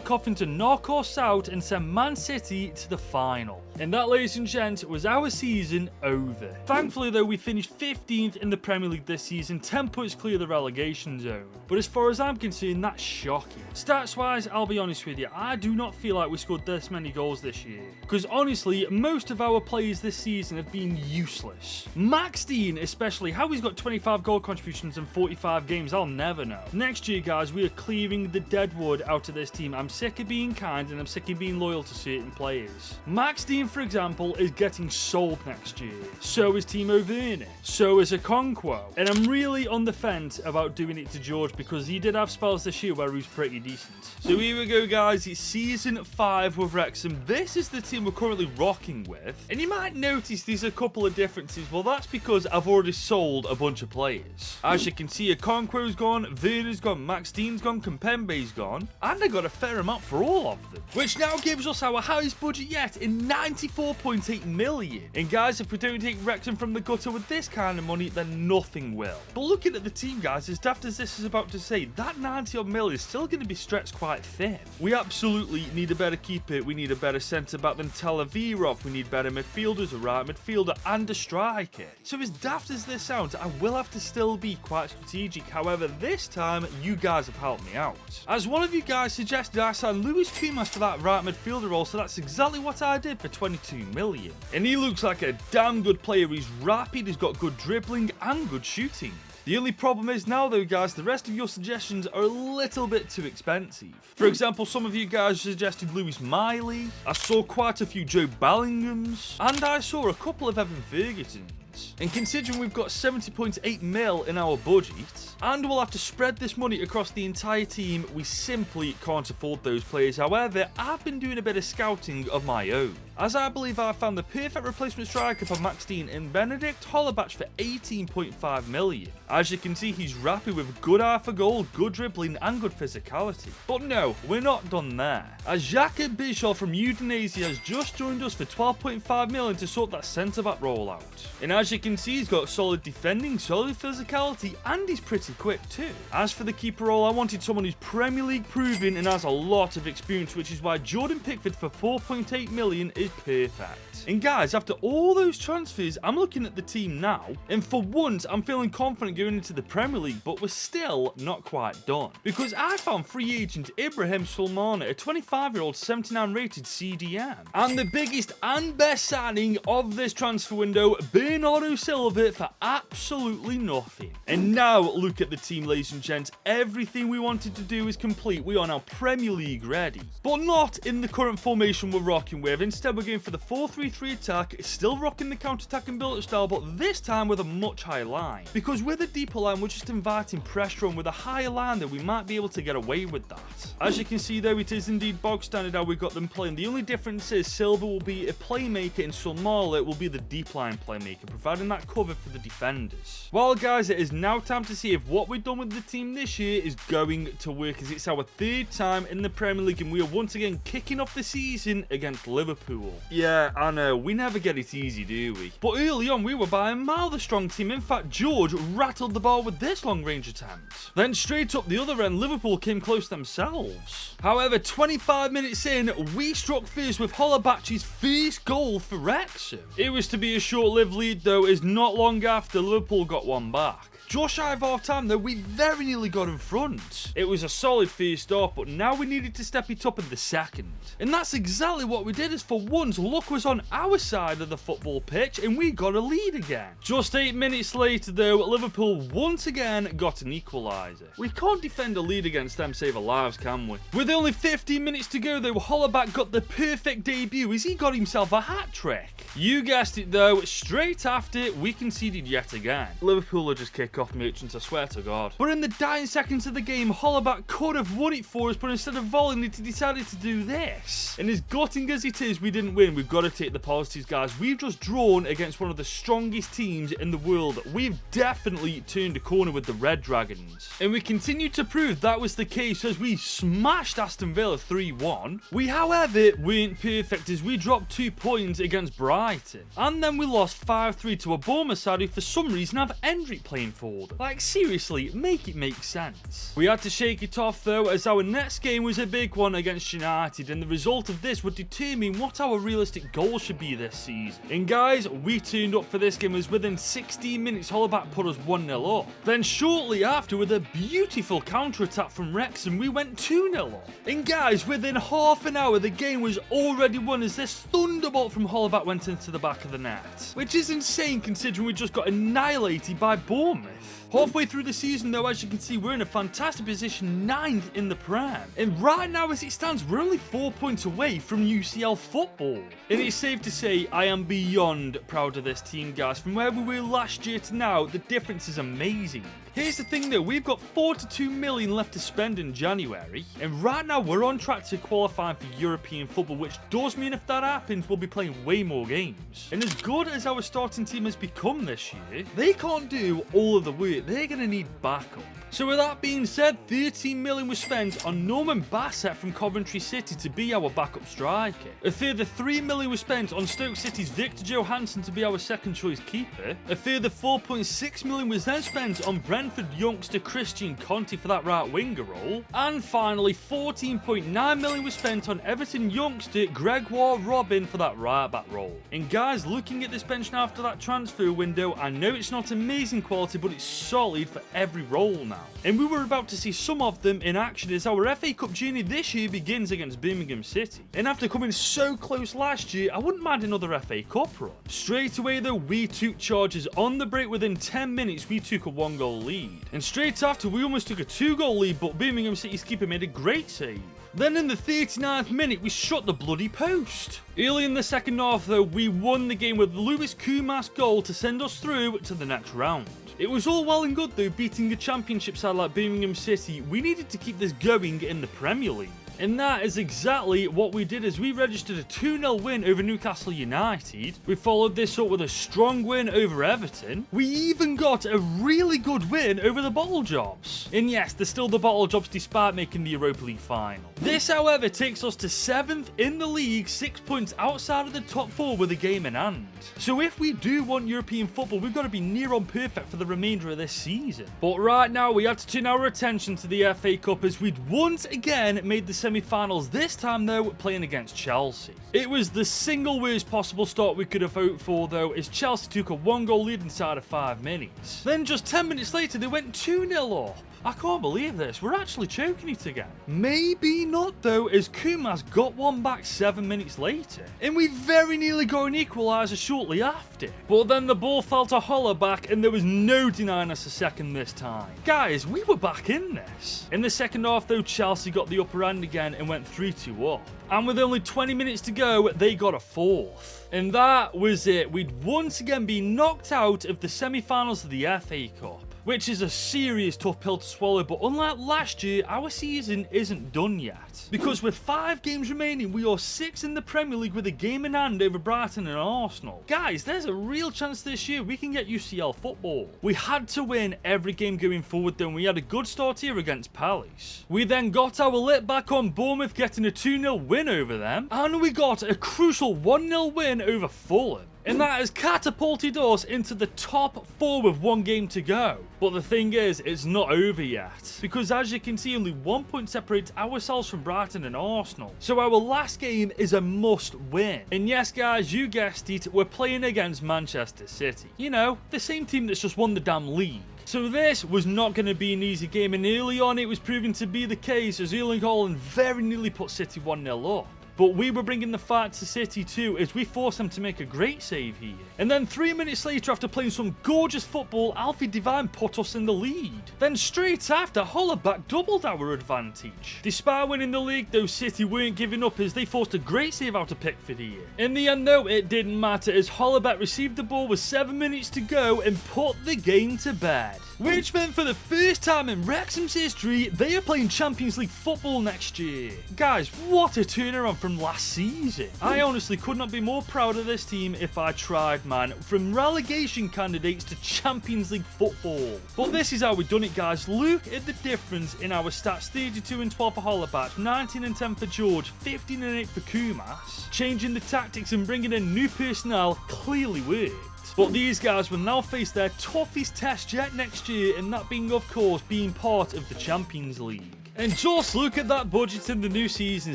coffin to knock us out and send Man City to the final. And that, ladies and gents, was our season over. Thankfully though, we finished 15th in the Premier League this season, 10 points clear of the relegation zone. But as far as I'm concerned, that's shocking. Stats wise, I'll be honest with you, I do not feel like we scored this many goals this year. Because honestly, most of our players this season have been useless. Max Dean especially, how he's got 25 goal contributions in 45 games, I'll never know. Next year, guys, we are clearing the deadwood out of this team. I'm sick of being kind and I'm sick of being loyal to certain players. Max Dean, for example, is getting sold next year. So is Timo Werner. So is Okonkwo. And I'm really on the fence about doing it to George, because he did have spells this year where he was pretty decent. So here we go, guys. It's season 5 with Wrexham. This is the team we're currently rocking with. And you might notice there's a couple of differences. Well, that's because I've already sold a bunch of players. As you can see, Okonkwo's gone, Werner's gone, Max Dean's gone, Kimpembe's gone, and I got a fair amount for all of them, which now gives us our highest budget yet in 94.8 million. And guys, if we don't take Wrexham from the gutter with this kind of money, then nothing will. But looking at the team, guys, as daft as this is about to say, that 90 odd mil is still going to be stretched quite thin. We absolutely need a better keeper, we need a better centre back than Televirov, we need better midfielders, a right midfielder and a striker. So as daft as this sounds, I will have to still be quite strategic. However, this time you guys have helped me out. As one of you guys suggested, I signed Lewis Kumas for that right midfielder role, so that's exactly what I did for 22 million. And he looks like a damn good player. He's rapid, he's got good dribbling and good shooting. The only problem is now though, guys, the rest of your suggestions are a little bit too expensive. For example, some of you guys suggested Lewis Miley, I saw quite a few Joe Bellinghams, and I saw a couple of Evan Fergusons. And considering we've got 70.8 mil in our budget, and we'll have to spread this money across the entire team, we simply can't afford those players. However, I've been doing a bit of scouting of my own, as I believe I found the perfect replacement striker for Max Dean in Benedict Hollerbatch for 18.5 million. As you can see, he's rapid with good eye for goal, good dribbling and good physicality. But no, we're not done there, as Jakob Bischoff from Udinese has just joined us for 12.5 million to sort that centre-back rollout. And as you can see, he's got solid defending, solid physicality, and he's pretty quick too. As for the keeper role, I wanted someone who's Premier League proven and has a lot of experience, which is why Jordan Pickford for 4.8 million is is perfect. And guys, after all those transfers, I'm looking at the team now, and for once, I'm feeling confident going into the Premier League, but we're still not quite done. Because I found free agent Ibrahim Sulmana, a 25-year-old 79 rated CDM. And the biggest and best signing of this transfer window, Bernardo Silva, for absolutely nothing. And now, look at the team, ladies and gents. Everything we wanted to do is complete. We are now Premier League ready. But not in the current formation we're rocking with. Instead, we're going for the 4-3-3 attack, still rocking the counter-attack and build-up style, but this time with a much higher line. Because with a deeper line, we're just inviting pressure on. With a higher line, that we might be able to get away with that. As you can see, though, it is indeed bog standard how we got them playing. The only difference is Silva will be a playmaker and Sulmala will be the deep line playmaker, providing that cover for the defenders. Well, guys, it is now time to see if what we've done with the team this year is going to work, as it's our third time in the Premier League and we are once again kicking off the season against Liverpool. Yeah, I know, we never get it easy, do we? But early on, we were by a mile the strong team. In fact, George rattled the ball with this long-range attempt. Then straight up the other end, Liverpool came close themselves. However, 25 minutes in, we struck first with Holabach's first goal for Wrexham. It was to be a short-lived lead, though, as not long after, Liverpool got one back. Just shy of half time, though, we very nearly got in front. It was a solid first off, but now we needed to step it up in the second. And that's exactly what we did, as for once, luck was on our side of the football pitch, and we got a lead again. Just 8 minutes later, though, Liverpool once again got an equaliser. We can't defend a lead against them save our lives, can we? With only 15 minutes to go, though, Holabach got the perfect debut, as he got himself a hat-trick. You guessed it, though, straight after, we conceded yet again. Liverpool are just kick-off merchants, I swear to God. But in the dying seconds of the game, Holabach could have won it for us, but instead of volleying it, he decided to do this. And as gutting as it is we didn't win, we've got to take the positives, guys. We've just drawn against one of the strongest teams in the world. We've definitely turned a corner with the Red Dragons. And we continued to prove that was the case as we smashed Aston Villa 3-1. We, however, weren't perfect as we dropped 2 points against Brighton. And then we lost 5-3 to a Bournemouth side who for some reason have Endrick playing for them. Like, seriously, make it make sense. We had to shake it off, though, as our next game was a big one against United, and the result of this would determine what our realistic goal should be this season. And guys, we turned up for this game as within 16 minutes, Holabach put us 1-0 up. Then shortly after, with a beautiful counter-attack from Wrexham, we went 2-0 up. And guys, within half an hour, the game was already won as this thunderbolt from Holabach went into the back of the net. Which is insane considering we just got annihilated by Bournemouth. Halfway through the season, though, as you can see, we're in a fantastic position, 9th in the Prem. And right now, as it stands, we're only 4 points away from UCL football. And it's safe to say, I am beyond proud of this team, guys. From where we were last year to now, the difference is amazing. Here's the thing, though, we've got 42 million left to spend in January, and right now we're on track to qualify for European football, which does mean if that happens, we'll be playing way more games. And as good as our starting team has become this year, they can't do all of the work. They're going to need backup. So with that being said, 13 million was spent on Norman Bassett from Coventry City to be our backup striker. A further 3 million was spent on Stoke City's Victor Johansson to be our second choice keeper. A further 4.6 million was then spent on Brentford youngster Christian Conti for that right winger role. And finally, 14.9 million was spent on Everton youngster Gregoire Robin for that right back role. And guys, looking at this bench now after that transfer window, I know it's not amazing quality, but it's solid for every role now. And we were about to see some of them in action as our FA Cup journey this year begins against Birmingham City. And after coming so close last year, I wouldn't mind another FA Cup run. Straight away though, we took charges. On the break within 10 minutes, we took a 1-goal lead. And straight after, we almost took a 2-goal lead, but Birmingham City's keeper made a great save. Then in the 39th minute, we shot the bloody post. Early in the second half though, we won the game with Lewis Kumas' goal to send us through to the next round. It was all well and good though, beating a championship side like Birmingham City. We needed to keep this going in the Premier League. And that is exactly what we did as we registered a 2-0 win over Newcastle United. We followed this up with a strong win over Everton. We even got a really good win over the Bottle Jobs. And yes, they're still the Bottle Jobs despite making the Europa League final. This, however, takes us to 7th in the league, 6 points outside of the top 4 with a game in hand. So if we do want European football, we've got to be near on perfect for the remainder of this season. But right now, we had to turn our attention to the FA Cup as we'd once again made the semi-finals, this time though playing against Chelsea. It was the single worst possible start we could have hoped for though, as Chelsea took a 1-goal lead inside of 5 minutes. Then just 10 minutes later they went 2-0 up. I can't believe this, we're actually choking it again. Maybe not though, as Kumas got one back 7 minutes later. And we very nearly got an equaliser shortly after. But then the ball fell to Hollerback and there was no denying us a second this time. Guys, we were back in this. In the second half though, Chelsea got the upper hand again and went 3-2 up. And with only 20 minutes to go, they got a fourth. And that was it. We'd once again been knocked out of the semi-finals of the FA Cup, which is a serious tough pill to swallow, but unlike last year, our season isn't done yet. Because with 5 games remaining, we are 6th in the Premier League with a game in hand over Brighton and Arsenal. Guys, there's a real chance this year we can get UCL football. We had to win every game going forward though, and we had a good start here against Palace. We then got our lit back on Bournemouth, getting a 2-0 win over them, and we got a crucial 1-0 win over Fulham. And that has catapulted us into the top 4 with 1 game to go. But the thing is, it's not over yet. Because as you can see, only 1 point separates ourselves from Brighton and Arsenal. So our last game is a must win. And yes guys, you guessed it, we're playing against Manchester City. You know, the same team that's just won the damn league. So this was not going to be an easy game, and early on it was proving to be the case, as Erling Haaland very nearly put City 1-0 up. But we were bringing the fight to City too, as we forced them to make a great save here. And then 3 minutes later, after playing some gorgeous football, Alfie Devine put us in the lead. Then straight after, Hollerback doubled our advantage. Despite winning the league though, City weren't giving up, as they forced a great save out of Pickford here. In the end though, it didn't matter, as Hollerback received the ball with 7 minutes to go and put the game to bed. Which meant for the first time in Wrexham's history, they are playing Champions League football next year. Guys, what a turnaround from last season. I honestly could not be more proud of this team if I tried, man. From relegation candidates to Champions League football. But this is how we've done it, guys. Look at the difference in our stats. 32 and 12 for Hollerback, 19 and 10 for George, 15 and 8 for Kumas. Changing the tactics and bringing in new personnel clearly worked. But these guys will now face their toughest test yet next year, and that being, of course, being part of the Champions League. And just look at that budget in the new season,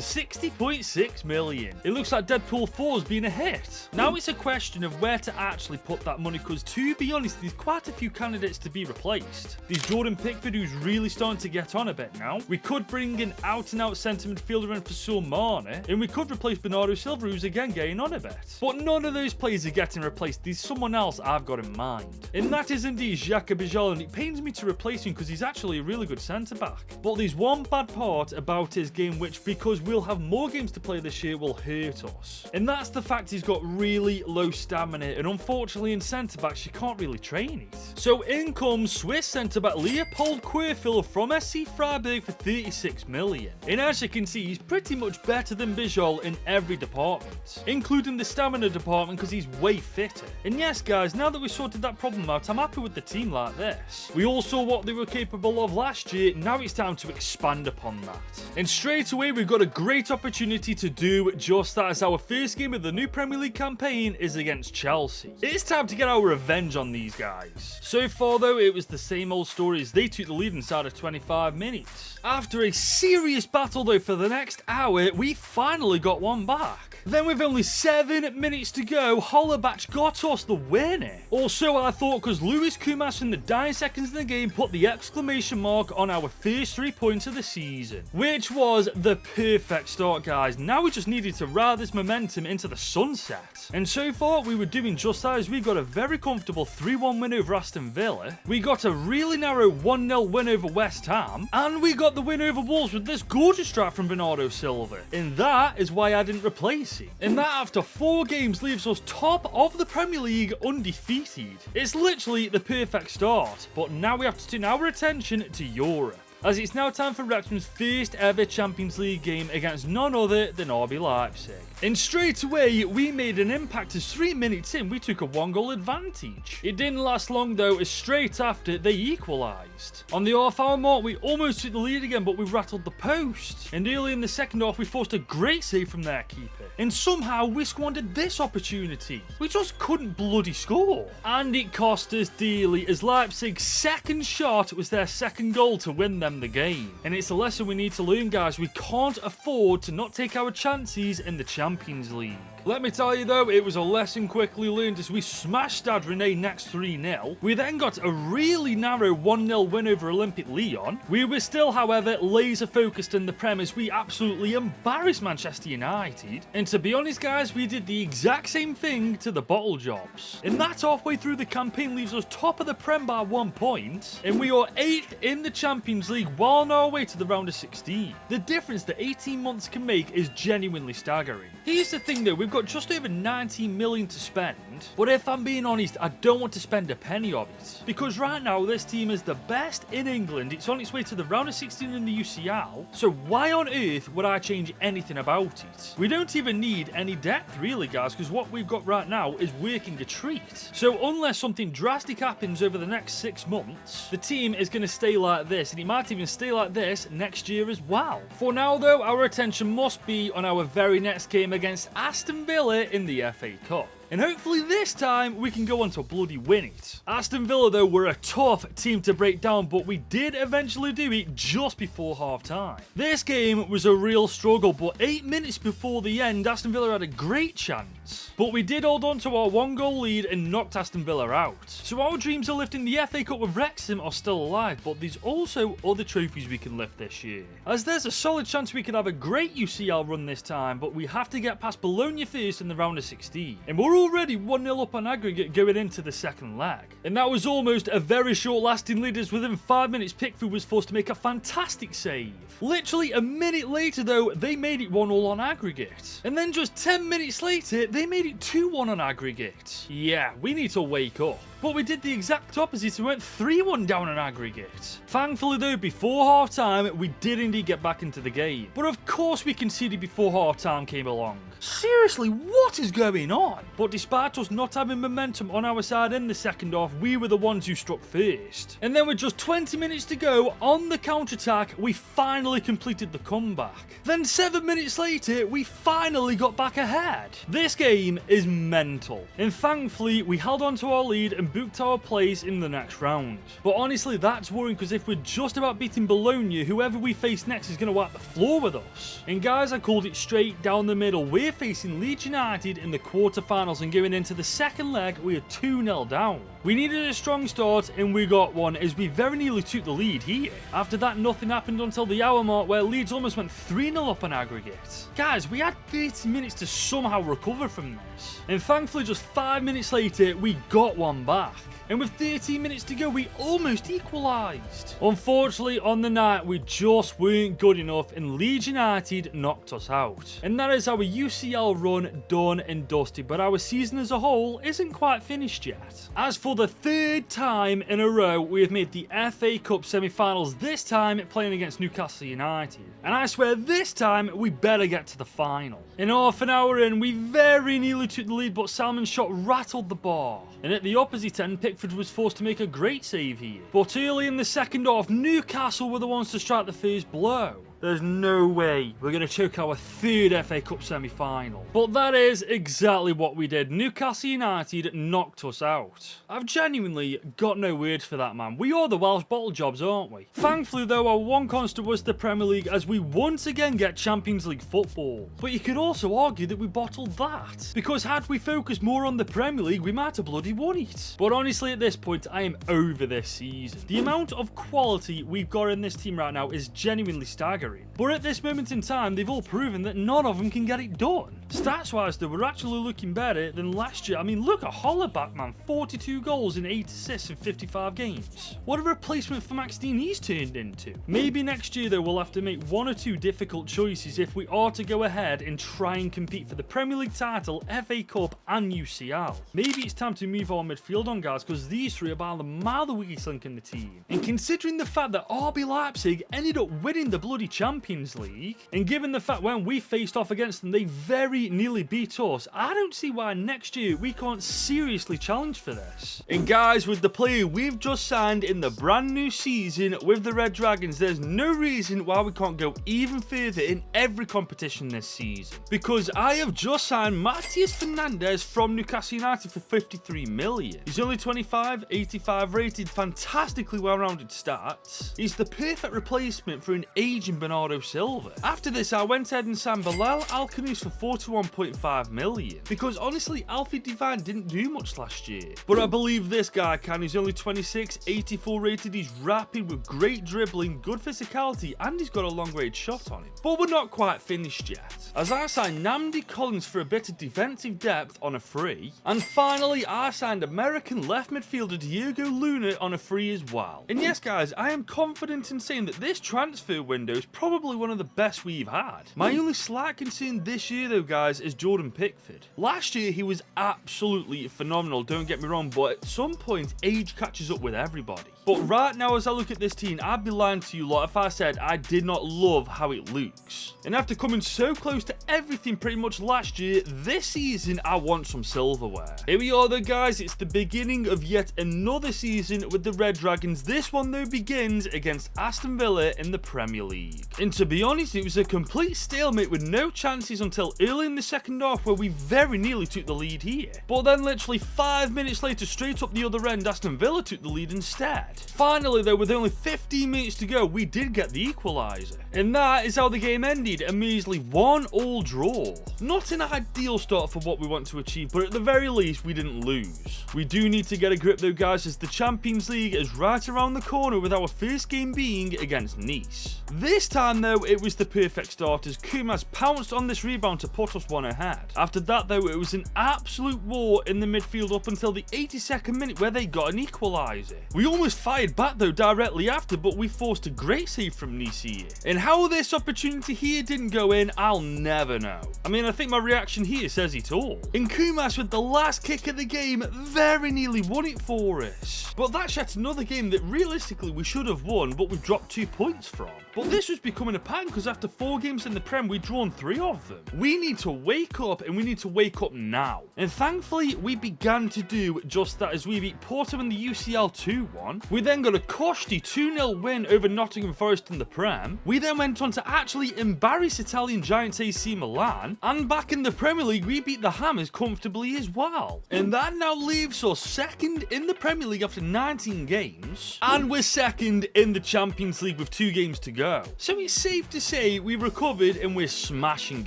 60.6 million. It looks like Deadpool 4 has been a hit. Now it's a question of where to actually put that money, because to be honest, there's quite a few candidates to be replaced. There's Jordan Pickford, who's really starting to get on a bit now. We could bring an out-and-out centre midfielder in for Saul Mane, and we could replace Bernardo Silva, who's again getting on a bit. But none of those players are getting replaced. There's someone else I've got in mind. And that is indeed Xhaka Bijal, and it pains me to replace him because he's actually a really good centre-back. But there's one bad part about his game, which, because we'll have more games to play this year, will hurt us. And that's the fact he's got really low stamina, and unfortunately in centre-backs you can't really train it. So in comes Swiss centre-back Leopold Querfil from SC Freiburg for 36 million. And as you can see, he's pretty much better than Bijal in every department, including the stamina department, because he's way fitter. And yes guys, now that we've sorted that problem out, I'm happy with the team like this. We all saw what they were capable of last year, now it's time to expand upon that. And straight away we've got a great opportunity to do just that, as our first game of the new Premier League campaign is against Chelsea. It's time to get our revenge on these guys. So far though, it was the same old story, as they took the lead inside of 25 minutes. After a serious battle though for the next hour, we finally got one back. Then with only 7 minutes to go, Hollerback got us the winner. Also, I thought, because Lewis Kumas in the dying seconds of the game put the exclamation mark on our first 3 points of the season, which was the perfect start, guys. Now we just needed to ride this momentum into the sunset. And so far, we were doing just that, as we got a very comfortable 3-1 win over Aston Villa. We got a really narrow 1-0 win over West Ham, and we got the win over Wolves with this gorgeous strike from Bernardo Silva. And that is why I didn't replace him. And that, after 4 games, leaves us top of the Premier League undefeated. It's literally the perfect start. But now we have to turn our attention to Europe, as it's now time for Wrexham's first ever Champions League game against none other than RB Leipzig. And straight away, we made an impact, as 3 minutes in, we took a 1-goal advantage. It didn't last long though, as straight after, they equalised. On the half-hour mark, we almost took the lead again, but we rattled the post. And early in the second half, we forced a great save from their keeper. And somehow, we squandered this opportunity. We just couldn't bloody score. And it cost us dearly, as Leipzig's second shot was their second goal to win them Prem the game. And it's a lesson we need to learn, guys. We can't afford to not take our chances in the Champions League. Let me tell you though, it was a lesson quickly learned as we smashed Stade Rennais next 3-0. We then got a really narrow 1-0 win over Olympique Lyon. We were still, however, laser focused in the Prem as we absolutely embarrassed Manchester United. And to be honest, guys, we did the exact same thing to the bottle jobs. And that halfway through the campaign leaves us top of the Prem by 1 point. And we are 8th in the Champions League well on our way to the round of 16. The difference that 18 months can make is genuinely staggering. Here's the thing though, we've got just over 19 million to spend, but if I'm being honest, I don't want to spend a penny of it. Because right now, this team is the best in England, it's on its way to the round of 16 in the UCL, so why on earth would I change anything about it? We don't even need any depth really, guys, because what we've got right now is working a treat. So unless something drastic happens over the next 6 months, the team is going to stay like this, and it might even stay like this next year as well. For now though, our attention must be on our very next game against Aston Villa in the FA Cup. And hopefully this time we can go on to bloody win it. Aston Villa though were a tough team to break down, but we did eventually do it just before half time. This game was a real struggle, but 8 minutes before the end Aston Villa had a great chance. But we did hold on to our 1-goal lead and knocked Aston Villa out. So our dreams of lifting the FA Cup with Wrexham are still alive, but there's also other trophies we can lift this year. As there's a solid chance we could have a great UCL run this time, but we have to get past Bologna first in the round of 16. And we're already 1-0 up on aggregate going into the second leg. And that was almost a very short lasting lead as within 5 minutes Pickford was forced to make a fantastic save. Literally a minute later though, they made it 1-1 on aggregate. And then just 10 minutes later, they made it 2-1 on aggregate. Yeah, we need to wake up. But we did the exact opposite and went 3-1 down on aggregate. Thankfully though, before half time, we did indeed get back into the game. But of course we conceded before half time came along. Seriously, what is going on? But despite us not having momentum on our side in the second half, we were the ones who struck first. And then with just 20 minutes to go, on the counter-attack, we finally completed the comeback. Then 7 minutes later, we finally got back ahead. This game is mental. And thankfully, we held on to our lead and booked our place in the next round. But honestly, that's worrying because if we're just about beating Bologna, whoever we face next is going to wipe the floor with us. And guys, I called it straight down the middle. We're facing Leeds United in the quarterfinals, and going into the second leg, we are 2-0 down. We needed a strong start, and we got one as we very nearly took the lead here. After that, nothing happened until the hour mark where Leeds almost went 3-0 up on aggregate. Guys, we had 30 minutes to somehow recover from this. And thankfully, just 5 minutes later, we got one back. And with 13 minutes to go, we almost equalised. Unfortunately, on the night, we just weren't good enough and Leeds United knocked us out. And that is our UCL run done and dusted, but our season as a whole isn't quite finished yet. As for the 3rd time in a row, we have made the FA Cup semi-finals, this time playing against Newcastle United. And I swear this time, we better get to the final. In half an hour in, we very nearly took the lead, but Salmon's shot rattled the bar. And at the opposite end, Pickford was forced to make a great save here. But early in the second half, Newcastle were the ones to strike the first blow. There's no way we're going to choke our 3rd FA Cup semi-final. But that is exactly what we did. Newcastle United knocked us out. I've genuinely got no words for that, man. We are the Welsh bottle jobs, aren't we? Thankfully though, our one constant was the Premier League as we once again get Champions League football. But you could also argue that we bottled that. Because had we focused more on the Premier League, we might have bloody won it. But honestly, at this point, I am over this season. The amount of quality we've got in this team right now is genuinely staggering. But at this moment in time, they've all proven that none of them can get it done. Stats-wise, though, we're actually looking better than last year. I mean, look at Hollerback, man. 42 goals and 8 assists in 55 games. What a replacement for Max Dean he's turned into. Maybe next year, though, we'll have to make 1 or 2 difficult choices if we are to go ahead and try and compete for the Premier League title, FA Cup and UCL. Maybe it's time to move our midfield on, guys, because these 3 are by the mile the weakest link in the team. And considering the fact that RB Leipzig ended up winning the bloody Champions League, and given the fact when we faced off against them they very nearly beat us, I don't see why next year we can't seriously challenge for this. And guys, with the player we've just signed in the brand new season with the Red Dragons, there's no reason why we can't go even further in every competition this season, because I have just signed Matías Fernández from Newcastle United for 53 million. He's only 25, 85 rated, fantastically well-rounded stats. He's the perfect replacement for an aging Bernardo Silva. After this, I went ahead and signed Bilal Alkhanous for 41.5 million, because honestly, Alfie Divine didn't do much last year. But I believe this guy can. He's only 26, 84 rated, he's rapid with great dribbling, good physicality, and he's got a long-range shot on him. But we're not quite finished yet, as I signed Namdi Collins for a bit of defensive depth on a free, and finally I signed American left midfielder Diego Luna on a free as well. And yes guys, I am confident in saying that this transfer window is probably one of the best we've had. My only slight concern this year though guys is Jordan Pickford. Last year he was absolutely phenomenal, don't get me wrong, but at some point age catches up with everybody. But right now as I look at this team, I'd be lying to you lot if I said I did not love how it looks. And after coming so close to everything pretty much last year, this season I want some silverware. Here we are though guys, it's the beginning of yet another season with the Red Dragons. This one though begins against Aston Villa in the Premier League. And to be honest, it was a complete stalemate with no chances until early in the second half where we very nearly took the lead here. But then literally 5 minutes later, straight up the other end, Aston Villa took the lead instead. Finally though, with only 15 minutes to go, we did get the equaliser. And that is how the game ended, a measly 1-1 draw. Not an ideal start for what we want to achieve, but at the very least we didn't lose. We do need to get a grip though guys, as the Champions League is right around the corner, with our first game being against Nice. This time though, it was the perfect start as Kumas pounced on this rebound to put us one ahead. After that though, it was an absolute war in the midfield up until the 82nd minute where they got an equaliser. We almost fired back though directly after, but we forced a great save from Nice here. And how this opportunity here didn't go in, I'll never know. I mean, I think my reaction here says it all. And Kumas with the last kick of the game very nearly won it for us. But that's yet another game that realistically we should have won, but we've dropped 2 points from. But this was becoming a pattern because after 4 games in the Prem, we'd drawn 3 of them. We need to wake up, and we need to wake up now. And thankfully, we began to do just that as we beat Porto in the UCL 2-1. We then got a costly 2-0 win over Nottingham Forest in the Prem. We then went on to actually embarrass Italian giants AC Milan. And back in the Premier League, we beat the Hammers comfortably as well. And that now leaves us second in the Premier League after 19 games. And we're second in the Champions League with 2 games to go. So it's safe to say we recovered and we're smashing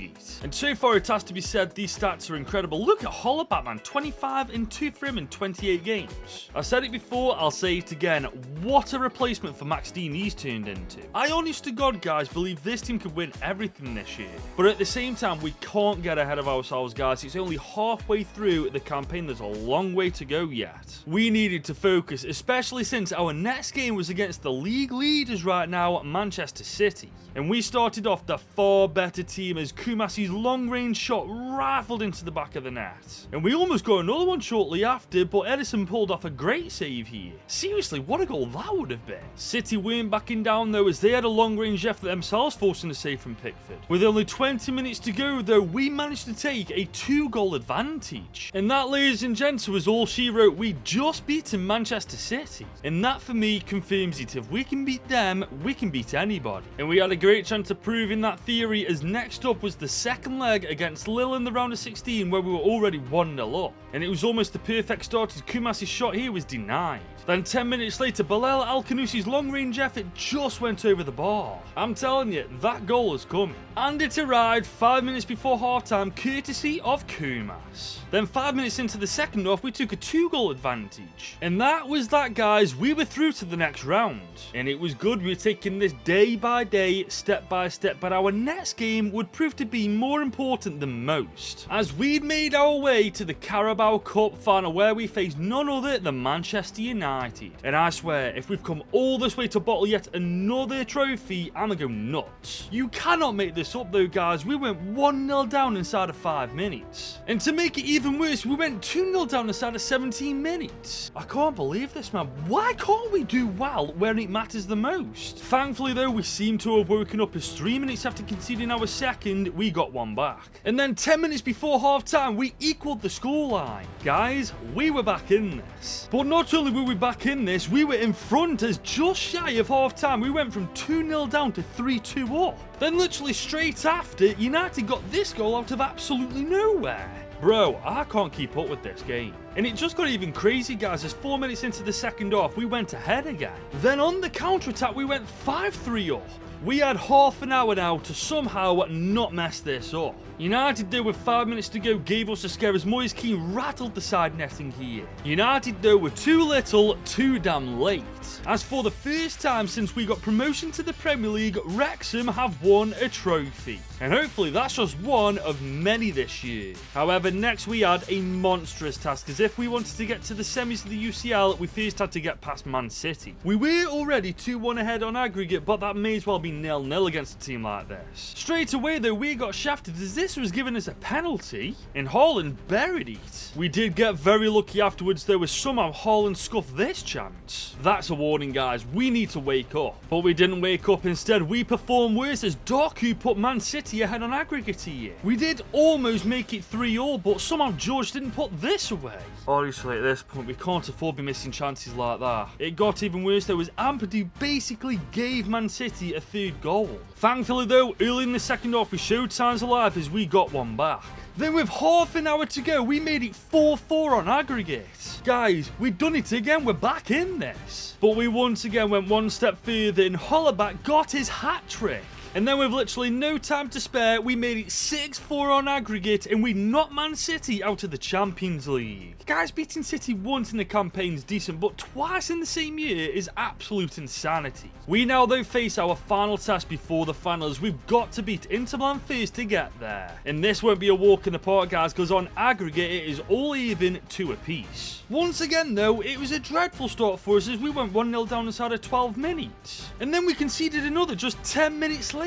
it. And so far it has to be said, these stats are incredible. Look at Hollaback, man, 25 and 2 for him in 28 games. I said it before, I'll say it again, what a replacement for Max Dean he's turned into. I honest to God guys believe this team could win everything this year. But at the same time, we can't get ahead of ourselves guys. It's only halfway through the campaign, there's a long way to go yet. We needed to focus, especially since our next game was against the league leaders right now, Manchester City. And we started off the far better team as Kumas's long-range shot rifled into the back of the net. And we almost got another one shortly after, but Edison pulled off a great save here. Seriously, what a goal that would have been. City weren't backing down though, as they had a long-range effort themselves, forcing a save from Pickford. With only 20 minutes to go though, we managed to take a 2-goal advantage. And that, ladies and gents, was all she wrote. We just beaten Manchester City. And that for me confirms it. If we can beat them, we can beat anybody. And we had a great chance of proving that theory, as next up was the second leg against Lille in the round of 16 where we were already 1-0 up. And it was almost the perfect start as Kumas's shot here was denied. Then 10 minutes later, Bilal Alkhanous' long-range effort just went over the bar. I'm telling you, that goal is coming. And it arrived 5 minutes before half-time, courtesy of Kumas. Then 5 minutes into the second half, we took a 2-goal advantage. And that was that, guys. We were through to the next round. And it was good. We were taking this day by day, step by step. But our next game would prove to be more important than most, as we'd made our way to the Carabao Cup final where we faced none other than Manchester United. And I swear, if we've come all this way to bottle yet another trophy, I'm gonna go nuts. You cannot make this up though, guys. We went 1-0 down inside of 5 minutes. And to make it even worse, we went 2-0 down inside of 17 minutes. I can't believe this, man. Why can't we do well where it matters the most? Thankfully though, we seem to have woken up as 3 minutes after conceding our second, we got one back. And then 10 minutes before half-time, we equaled the scoreline. Guys, we were back in this. But not only were we back in this, we were in front as just shy of half-time. We went from 2-0 down to 3-2 up. Then literally straight after, United got this goal out of absolutely nowhere. Bro, I can't keep up with this game. And it just got even crazy, guys, as 4 minutes into the second half, we went ahead again. Then on the counter-attack, we went 5-3 up. We had half an hour now to somehow not mess this up. United, though, with 5 minutes to go, gave us a scare as Moise Kean rattled the side netting here. United, though, were too little, too damn late. As for the first time since we got promotion to the Premier League, Wrexham have won a trophy. And hopefully that's just one of many this year. However, next we had a monstrous task, as if we wanted to get to the semis of the UCL, we first had to get past Man City. We were already 2-1 ahead on aggregate, but that may as well be 0-0 against a team like this. Straight away, though, we got shafted as this was giving us a penalty, and Haaland buried it. We did get very lucky afterwards, though, as somehow Haaland scuffed this chance. That's a warning, guys. We need to wake up. But we didn't wake up. Instead, we performed worse as Doku put Man City ahead on aggregate here. We did almost make it 3-3, but somehow George didn't put this away. Honestly, at this point, we can't afford to be missing chances like that. It got even worse, though, as Ampadu basically gave Man City a third goal. Thankfully, though, early in the second half, we showed signs of life as we got one back. Then with half an hour to go, we made it 4-4 on aggregate. Guys, we've done it again, we're back in this. But we once again went one step further and Holleback got his hat-trick. And then with literally no time to spare, we made it 6-4 on aggregate and we knocked Man City out of the Champions League. Guys, beating City once in the campaign is decent, but twice in the same year is absolute insanity. We now, though, face our final task before the finals. We've got to beat Inter Milan first to get there. And this won't be a walk in the park, guys, because on aggregate it is all even 2 apiece. Once again, though, it was a dreadful start for us as we went 1-0 down inside of 12 minutes. And then we conceded another just 10 minutes later.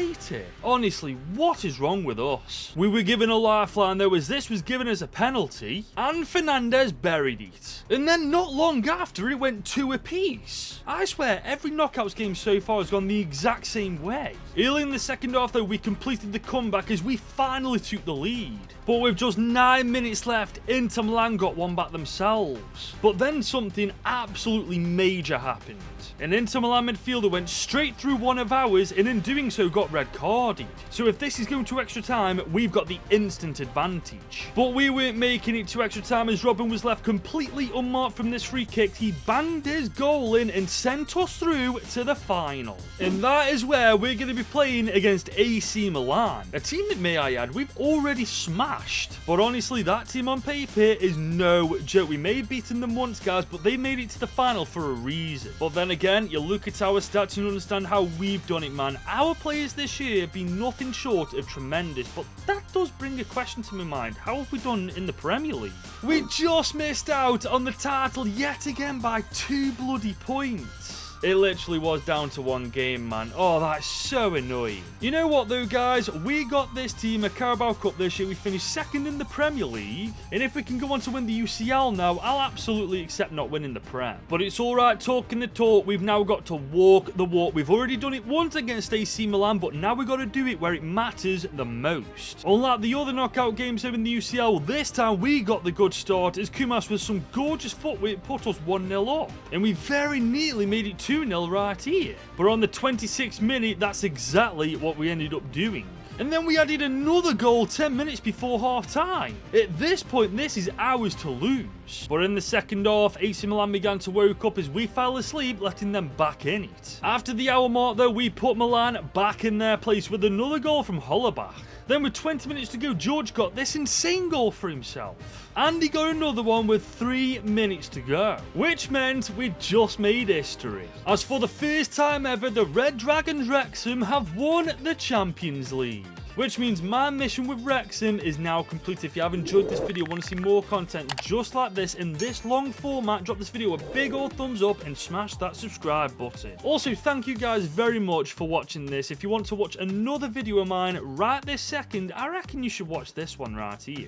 Honestly, what is wrong with us? We were given a lifeline, though, as this was given as a penalty, and Fernandez buried it. And then not long after, it went 2 apiece. I swear, every knockouts game so far has gone the exact same way. Early in the second half, though, we completed the comeback as we finally took the lead. But with just 9 minutes left, Inter Milan got one back themselves. But then something absolutely major happened. An Inter Milan midfielder went straight through one of ours and in doing so got red carded. So if this is going to extra time, we've got the instant advantage. But we weren't making it to extra time as Robin was left completely unmarked from this free kick. He banged his goal in and sent us through to the final. And that is where we're going to be playing against AC Milan. A team that, may I add, we've already smashed. But honestly, that team on paper is no joke. We may have beaten them once, guys, but they made it to the final for a reason. But then again, you look at our stats and you understand how we've done it, man. Our players this year have been nothing short of tremendous, but that does bring a question to my mind. How have we done in the Premier League? We just missed out on the title yet again by 2 bloody points. It literally was down to 1 game, man. Oh, that's so annoying. You know what, though, guys? We got this team a Carabao Cup this year. We finished 2nd in the Premier League. And if we can go on to win the UCL now, I'll absolutely accept not winning the Prem. But it's all right talking the talk. We've now got to walk the walk. We've already done it once against AC Milan, but now we've got to do it where it matters the most. Unlike the other knockout games here in the UCL, this time we got the good start as Kumas with some gorgeous footwork put us 1-0 up. And we very neatly made it 2-0 right here. But on the 26th minute, that's exactly what we ended up doing. And then we added another goal 10 minutes before half-time. At this point, this is ours to lose. But in the second half, AC Milan began to wake up as we fell asleep, letting them back in it. After the hour mark, though, we put Milan back in their place with another goal from Holleback. Then with 20 minutes to go, George got this insane goal for himself. And he got another one with 3 minutes to go, which meant we just made history. As for the first time ever, the Red Dragons Wrexham have won the Champions League. Which means my mission with Wrexham is now complete. If you have enjoyed this video, want to see more content just like this in this long format, drop this video a big old thumbs up and smash that subscribe button. Also, thank you guys very much for watching this. If you want to watch another video of mine right this second, I reckon you should watch this one right here.